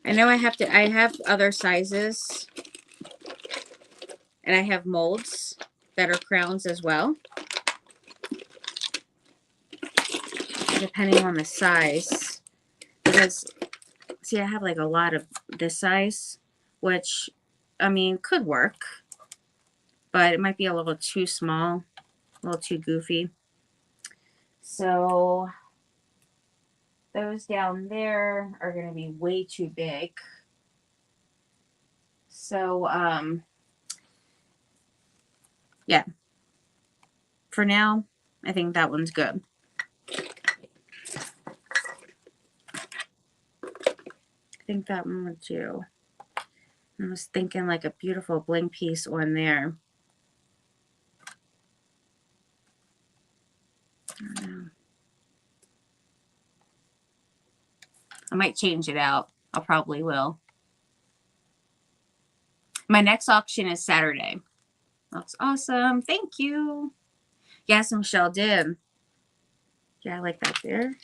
I know I have other sizes. And I have molds that are crowns as well. Depending on the size. Because, see, I have like a lot of this size, which, I mean, could work. But it might be a little too small, a little too goofy. So those down there are going to be way too big. So, yeah. For now, I think that one's good. I think that one would do. I was thinking like a beautiful bling piece on there. I don't know. I might change it out. I probably will. My next auction is Saturday. That's awesome. Thank you. Yes, Michelle did. Yeah, I like that there.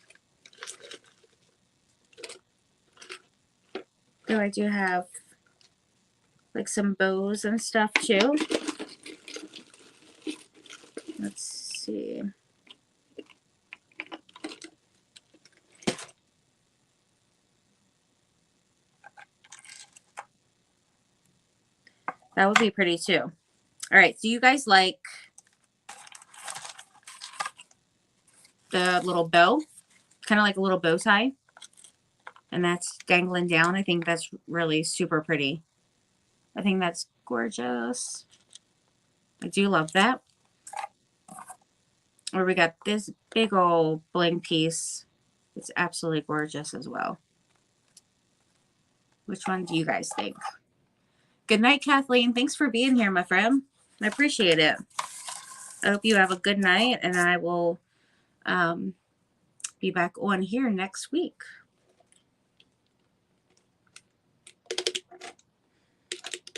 So I do have like some bows and stuff too. Let's see. That would be pretty too. All right, so you guys like the little bow? Kind of like a little bow tie. And that's dangling down. I think that's really super pretty. I think that's gorgeous. I do love that. Or we got this big old bling piece. It's absolutely gorgeous as well. Which one do you guys think? Good night, Kathleen. Thanks for being here, my friend. I appreciate it. I hope you have a good night, and I will be back on here next week.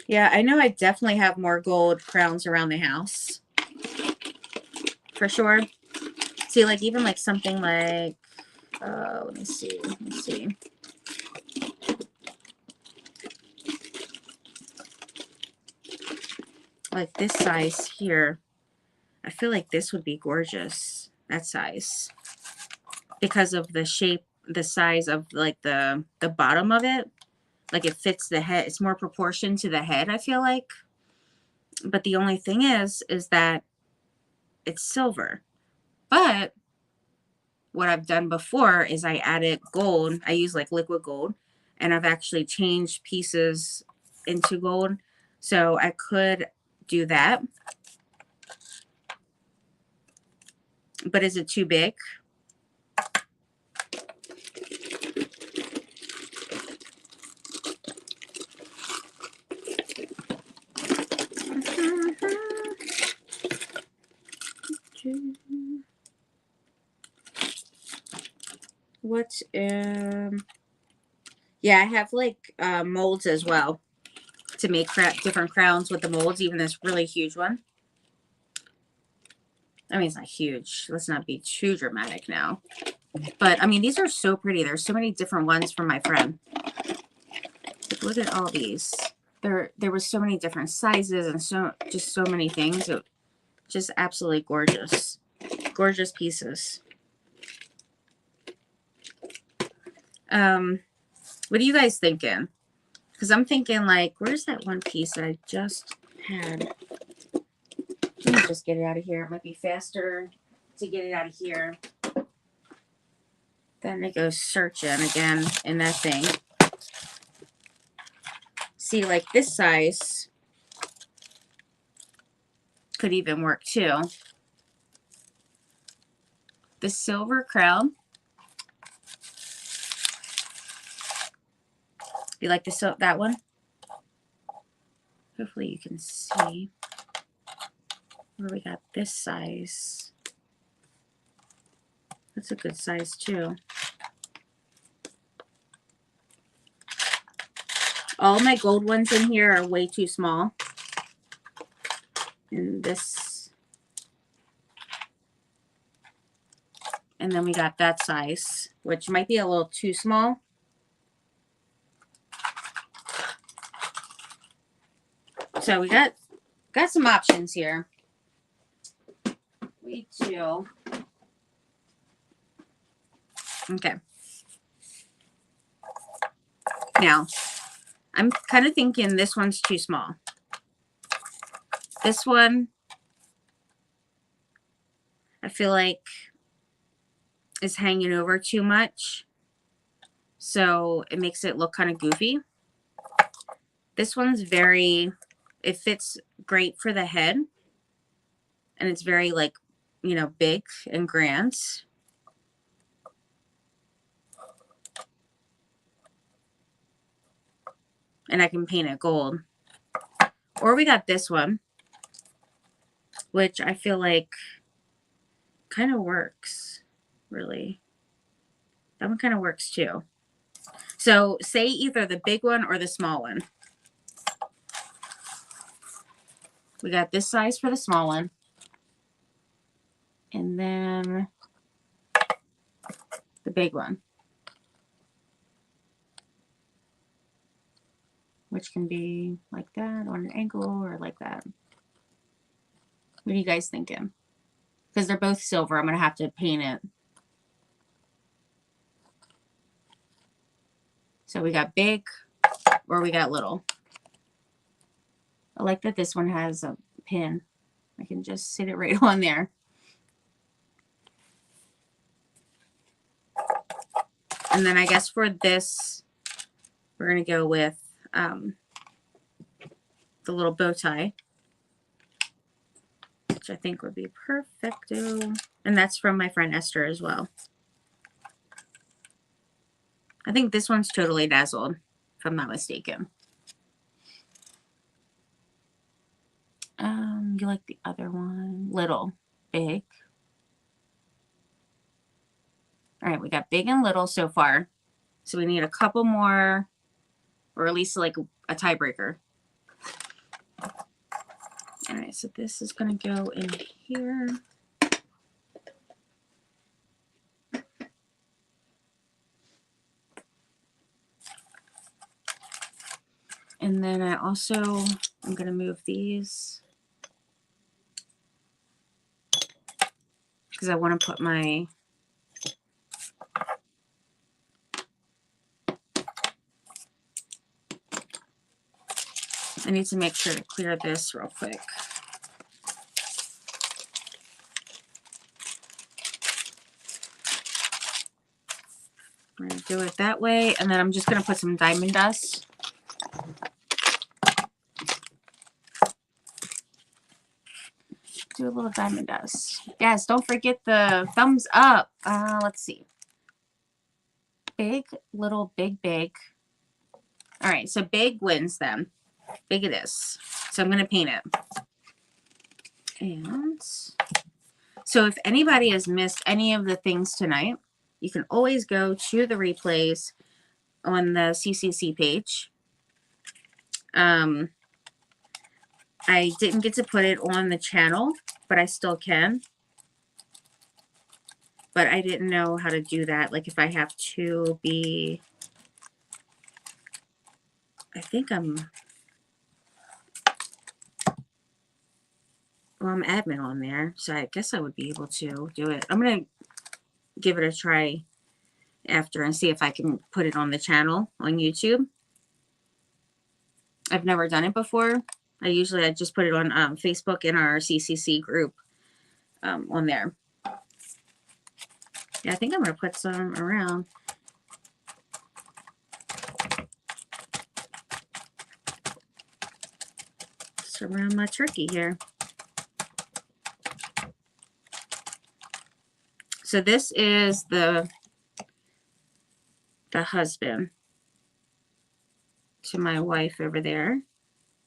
Yeah, I know I definitely have more gold crowns around the house. For sure. See, like even like something like, let me see. Like this size here. I feel like this would be gorgeous. That size. Because of the shape, the size of like the bottom of it. Like it fits the head. It's more proportioned to the head, I feel like. But the only thing is that it's silver. But what I've done before is I added gold. I use like liquid gold. And I've actually changed pieces into gold. So I could do that. But is it too big? What yeah, I have like molds as well to make different crowns with the molds, even this really huge one. I mean, it's not huge. Let's not be too dramatic now. But I mean, these are so pretty. There's so many different ones from my friend. Like, look at all these. There was so many different sizes and just so many things. It, just absolutely gorgeous. Gorgeous pieces. What are you guys thinking? Because I'm thinking, like, where's that one piece that I just had? Let me just get it out of here. It might be faster to get it out of here. Then it goes searching again in that thing. See, like this size could even work too. The silver crown. You like that one? Hopefully you can see where we got this size. That's a good size too. All my gold ones in here are way too small. And this. And then we got that size, which might be a little too small. So we got some options here. We do. Okay. Now, I'm kind of thinking this one's too small. This one, I feel like is hanging over too much. So it makes it look kind of goofy. This one's it fits great for the head. And it's very like, you know, big and grand. And I can paint it gold. Or we got this one, which I feel like kind of works, really. That one kind of works too. So say either the big one or the small one. We got this size for the small one. And then the big one, which can be like that on an angle or like that. What are you guys thinking? Because they're both silver, I'm going to have to paint it. So we got big or we got little. I like that this one has a pin. I can just sit it right on there. And then I guess for this, we're going to go with the little bow tie, which I think would be perfecto. And that's from my friend Esther as well. I think this one's totally dazzled, if I'm not mistaken. You like the other one? Little, big. All right, we got big and little so far. So we need a couple more, or at least like a tiebreaker. All right, so this is going to go in here. And then I'm going to move these because I want to put my I need to make sure to clear this real quick. I'm going to do it that way, and then I'm just going to put some diamond dust do a little diamond dust. Yes, don't forget the thumbs up. Let's see. Big, little, big, big. All right, so big wins then. Big it is. So I'm going to paint it. And so if anybody has missed any of the things tonight, you can always go to the replays on the CCC page. I didn't get to put it on the channel, but I still can. But I didn't know how to do that. Like if I have to be, I think I'm admin on there. So I guess I would be able to do it. I'm going to give it a try after and see if I can put it on the channel on YouTube. I've never done it before. I just put it on Facebook in our CCC group on there. Yeah, I think I'm going to put some around. Just around my turkey here. So this is the husband to my wife over there.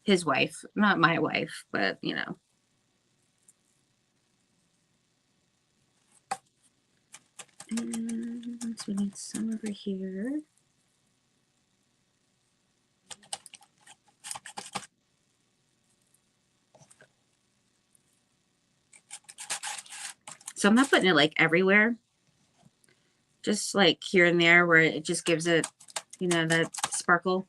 His wife, not my wife, but you know. And so we need some over here. So I'm not putting it like everywhere. Just like here and there where it just gives it, you know, that sparkle.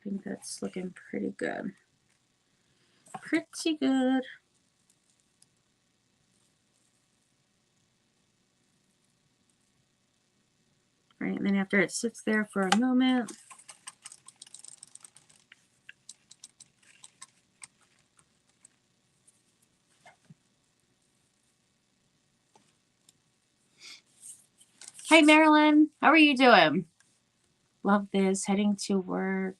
I think that's looking pretty good. Pretty good. All right, and then after it sits there for a moment, hi Marilyn, how are you doing? Love this. Heading to work.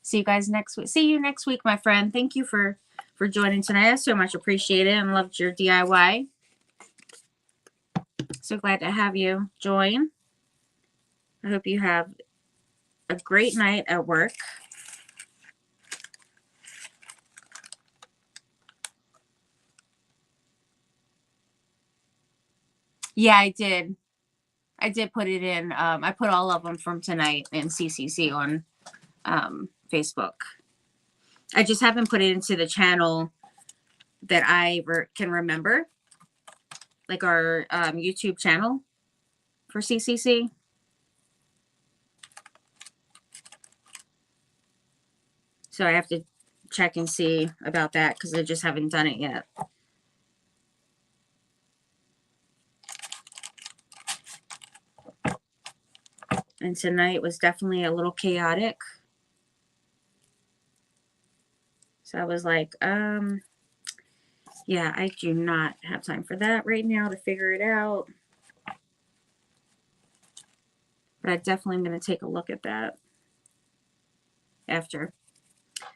See you guys next week. See you next week, my friend. Thank you for joining tonight. I so much appreciate it and loved your DIY. So glad to have you join. I hope you have a great night at work. Yeah, I did. I did put it in. I put all of them from tonight in CCC on Facebook. I just haven't put it into the channel that I can remember, like our YouTube channel for CCC. So I have to check and see about that because I just haven't done it yet. And tonight was definitely a little chaotic. So I was like, yeah, I do not have time for that right now to figure it out. But I definitely am going to take a look at that after.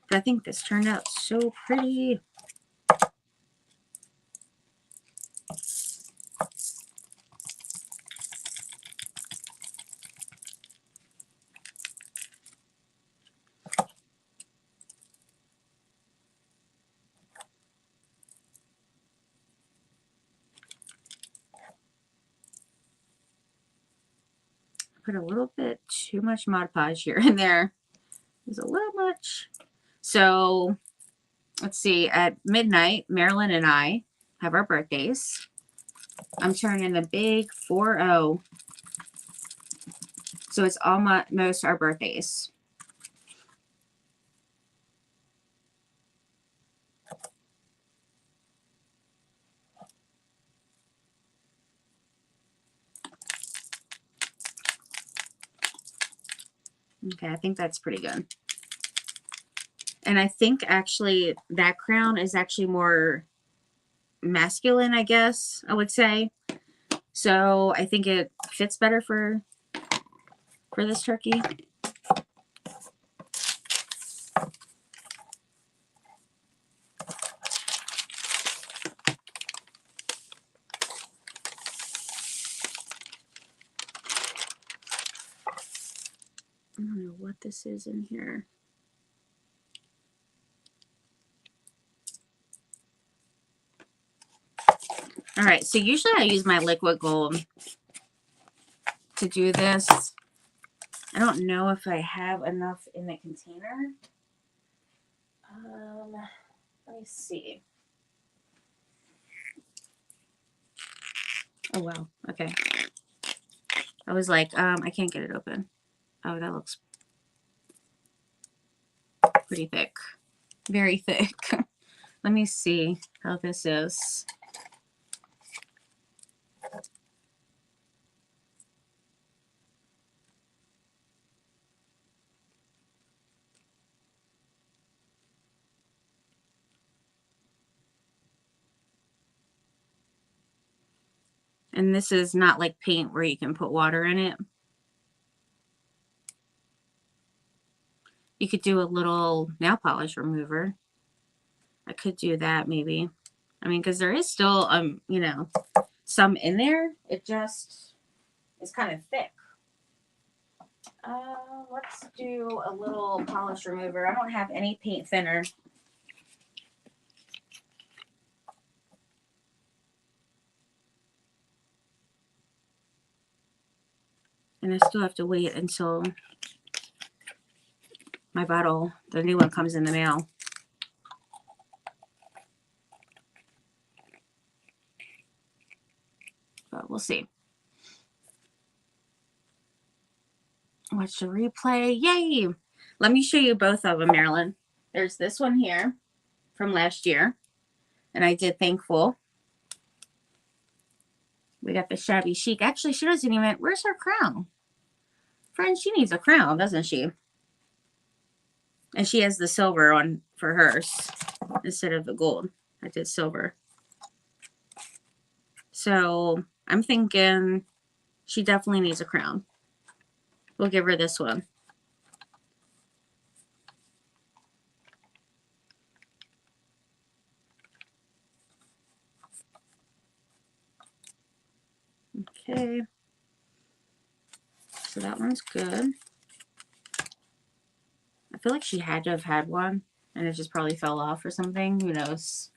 But I think this turned out so pretty. Put a little bit too much Mod Podge here and there. There's a little much. So let's see. At midnight, Marilyn and I have our birthdays. I'm turning a big 4-0. So it's almost our birthdays. Okay, I think that's pretty good. And I think actually that crown is actually more masculine, I guess, I would say. So I think it fits better for this turkey. what this is in here. All right, so usually I use my liquid gold to do this. I don't know if I have enough in the container. Let me see. Oh, wow. Okay. I was like, I can't get it open. Oh, that looks pretty thick. Very thick. Let me see how this is. And this is not like paint where you can put water in it. You could do a little nail polish remover. I could do that maybe. I mean, because there is still, you know, some in there. It just is kind of thick. Let's do a little polish remover. I don't have any paint thinner. And I still have to wait until my bottle, the new one, comes in the mail. But we'll see. Watch the replay. Yay! Let me show you both of them, Marilyn. There's this one here from last year. And I did Thankful. We got the Shabby Chic. Actually, she doesn't even... Where's her crown? Friend, she needs a crown, doesn't she? And she has the silver on for hers instead of the gold. I did silver. So I'm thinking she definitely needs a crown. We'll give her this one. Okay. So that one's good. I feel like she had to have had one and it just probably fell off or something. Who knows?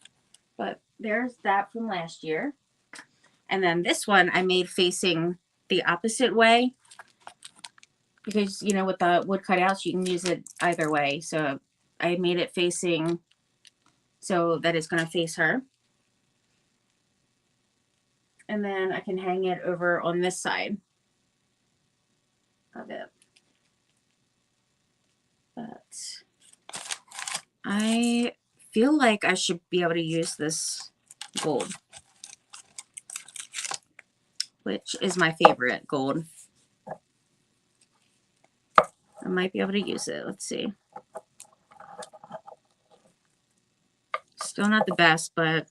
But there's that from last year. And then this one I made facing the opposite way. Because, you know, with the wood cutouts, you can use it either way. So I made it facing so that it's going to face her. And then I can hang it over on this side of it. But I feel like I should be able to use this gold, which is my favorite gold. I might be able to use it. Let's see. Still not the best, but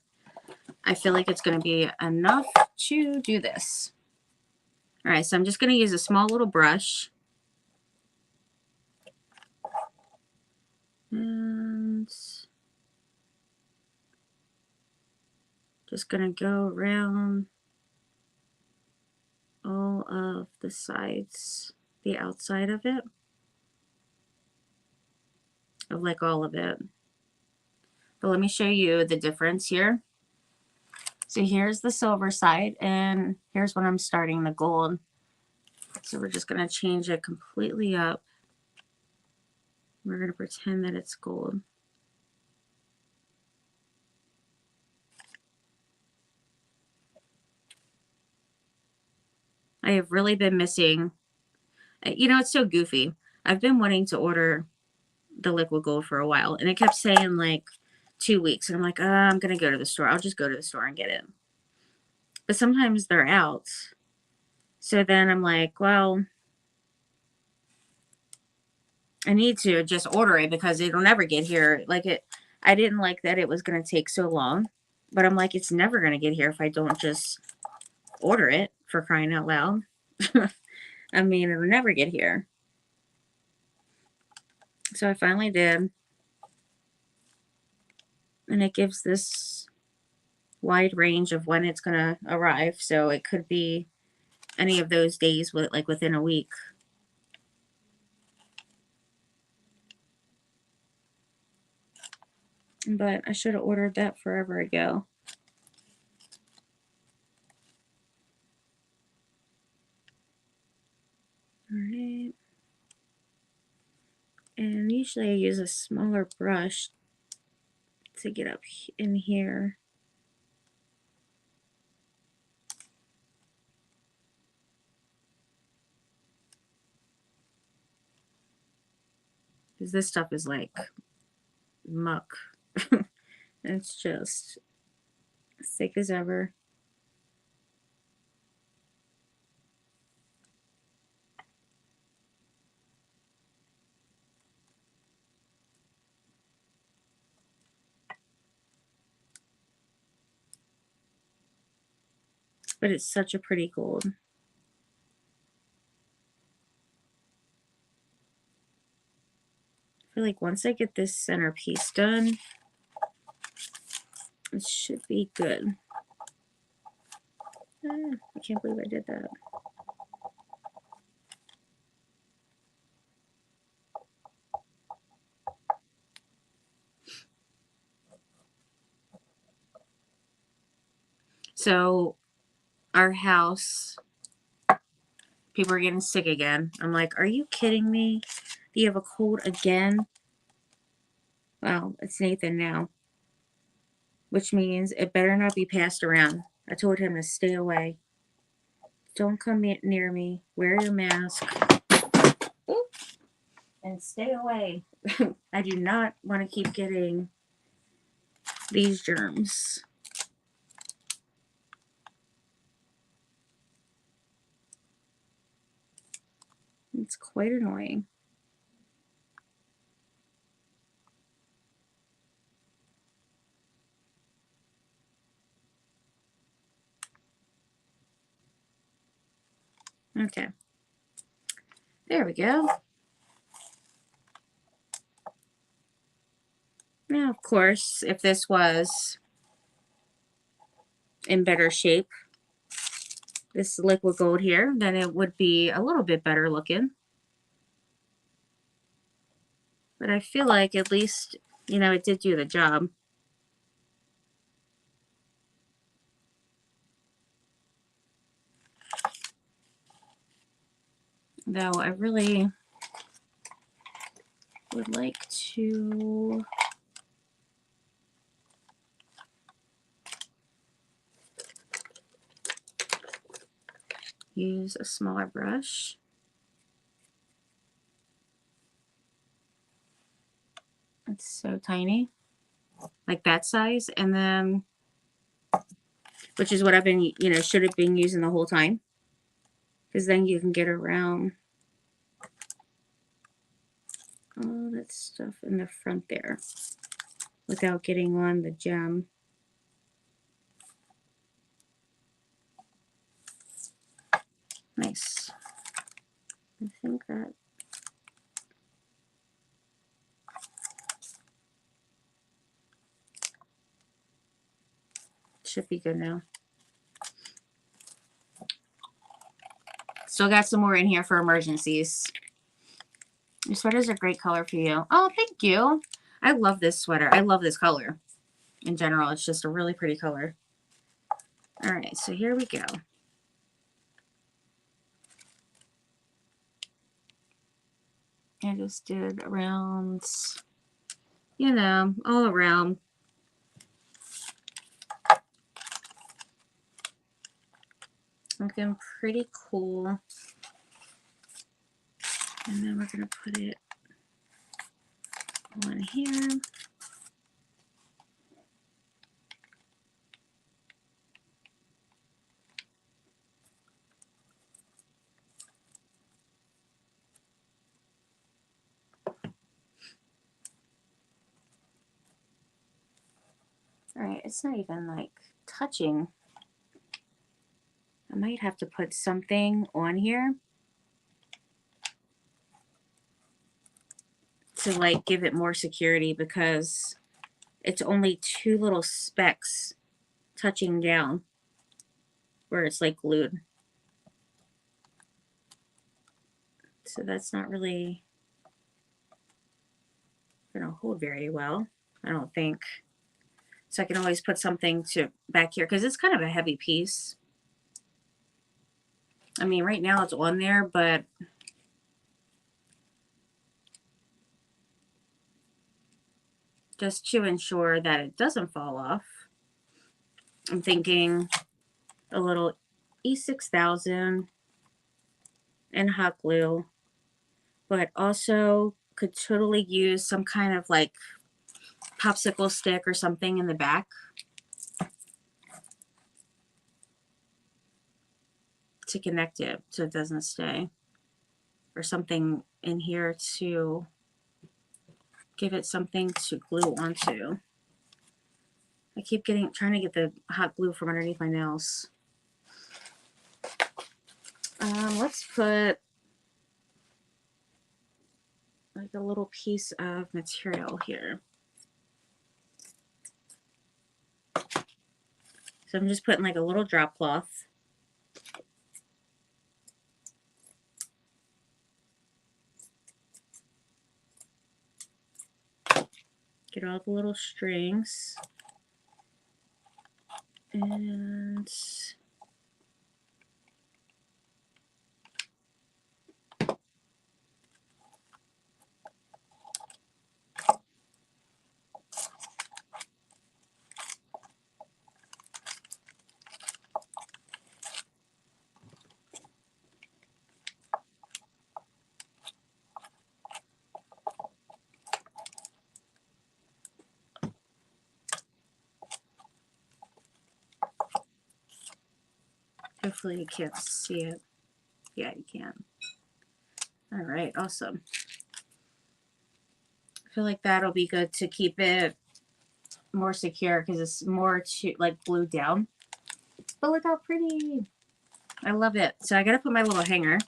I feel like it's going to be enough to do this. All right, so I'm just going to use a small little brush. And just going to go around all of the sides, the outside of it. Of like all of it. But let me show you the difference here. So here's the silver side, and here's when I'm starting the gold. So we're just going to change it completely up. We're going to pretend that it's gold. I have really been missing, you know, it's so goofy. I've been wanting to order the liquid gold for a while, and it kept saying like 2 weeks. And I'm like, I'm going to go to the store. I'll just go to the store and get it. But sometimes they're out. So then I'm like, well, I need to just order it because it'll never get here. Like I didn't like that it was going to take so long, but I'm like, it's never going to get here if I don't just order it, for crying out loud. I mean, it'll never get here. So I finally did. And it gives this wide range of when it's going to arrive. So it could be any of those days, with like within a week. but I should have ordered that forever ago. All right. And usually I use a smaller brush to get up in here. Because this stuff is like muck. It's just thick as ever. But it's such a pretty gold. I feel like once I get this centerpiece done, it should be good. I can't believe I did that. So our house, people are getting sick again. I'm like, are you kidding me? Do you have a cold again? Well, it's Nathan now, which means it better not be passed around. I told him to stay away. Don't come near me. Wear your mask. Ooh, and stay away. I do not want to keep getting these germs. It's quite annoying. Okay. There we go. Now, of course, if this was in better shape, this liquid gold here, then it would be a little bit better looking. But I feel like at least, you know, it did do the job. Though I really would like to use a smaller brush. It's so tiny, like that size, and then, which is what I've been, you know, should have been using the whole time, because then you can get around all that stuff in the front there without getting on the gem. Nice. I think that should be good now. Still got some more in here for emergencies. Your sweater's a great color for you. Oh, thank you. I love this sweater. I love this color. In general, it's just a really pretty color. All right, so here we go. I just did around, you know, all around. Looking pretty cool. And then we're going to put it on here. All right, it's not even like touching. I might have to put something on here to like give it more security, because it's only two little specks touching down where it's like glued. So that's not really gonna hold very well. I don't think. So I can always put something to back here because it's kind of a heavy piece. I mean, right now it's on there, but just to ensure that it doesn't fall off, I'm thinking a little E6000 and hot glue, but also could totally use some kind of like popsicle stick or something in the back to connect it so it doesn't stay, or something in here to give it something to glue onto. I keep trying to get the hot glue from underneath my nails. Let's put like a little piece of material here. So I'm just putting like a little drop cloth. Get all the little strings. And hopefully you can't see it. Yeah, you can. All right, awesome. I feel like that'll be good to keep it more secure because it's more to like glued down. But look how pretty. I love it. So I gotta put my little hanger,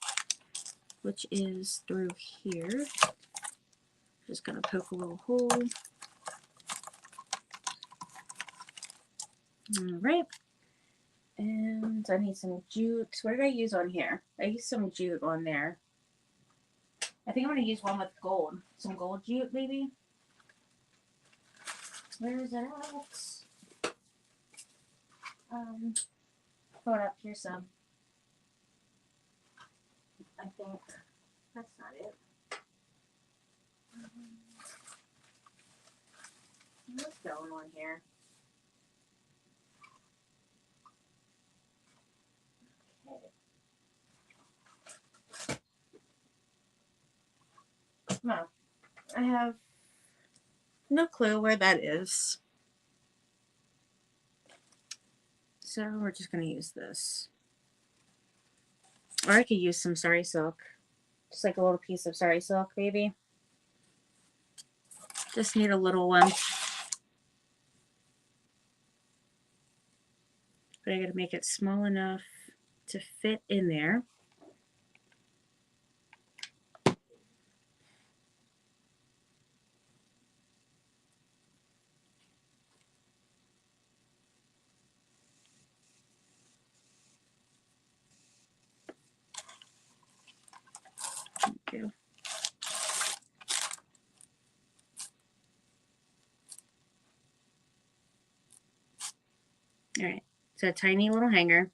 which is through here. Just gonna poke a little hole. All right. And I need some jute. What did I use on here? I used some jute on there. I think I'm going to use one with gold. Some gold jute, maybe? Where is it at? Hold up. Here's some. I think that's not it. What's going on here? Okay. No, I have no clue where that is. So we're just going to use this. Or I could use some sari silk. Just like a little piece of sari silk, maybe. Just need a little one. But I got to make it small enough to fit in there. Thank you. All right, so a tiny little hanger.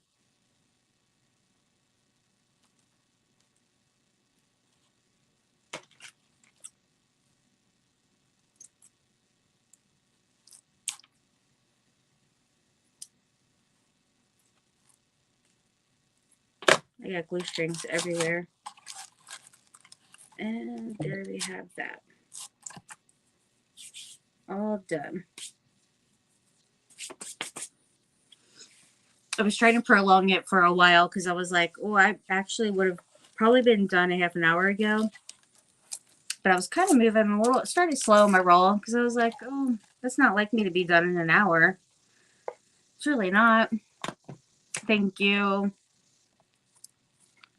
I got glue strings everywhere. And there we have that. All done. I was trying to prolong it for a while because I was like, oh, I actually would have probably been done a half an hour ago. But I was kind of moving a little. It started slow my roll because I was like, oh, that's not like me to be done in an hour. It's really not. Thank you.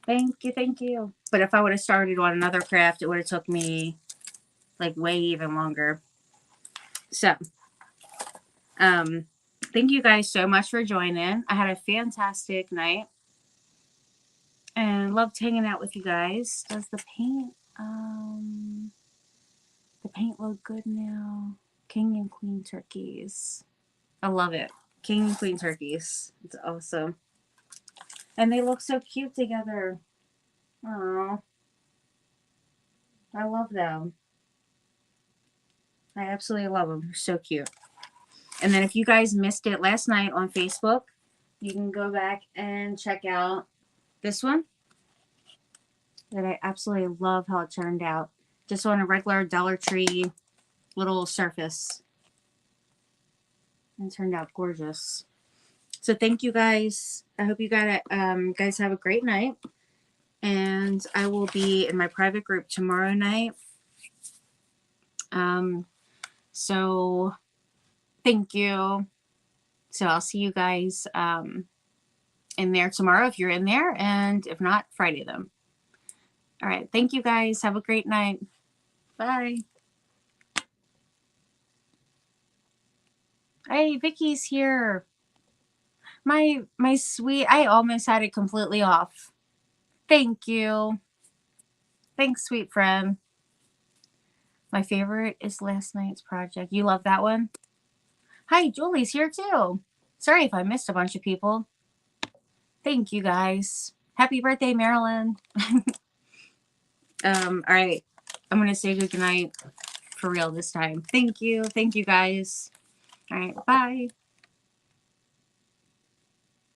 Thank you, thank you. But if I would have started on another craft, it would have took me like way even longer. So, thank you guys so much for joining. I had a fantastic night and loved hanging out with you guys. Does the paint look good now? King and queen turkeys. I love it. King and queen turkeys. It's awesome. And they look so cute together. Oh, I love them. I absolutely love them. They're so cute. And then if you guys missed it last night on Facebook, you can go back and check out this one. That I absolutely love how it turned out. Just on a regular Dollar Tree little surface. And it turned out gorgeous. So thank you guys. I hope you guys have a great night. And I will be in my private group tomorrow night. So thank you. So I'll see you guys in there tomorrow if you're in there. And if not, Friday then. All right. Thank you guys. Have a great night. Bye. Hey, Vicky's here. My sweet, I almost had it completely off. Thank you. Thanks, sweet friend. My favorite is last night's project. You love that one? Hi, Julie's here too. Sorry if I missed a bunch of people. Thank you guys. Happy birthday, Marilyn. All right. I'm going to say good night for real this time. Thank you. Thank you guys. All right. Bye.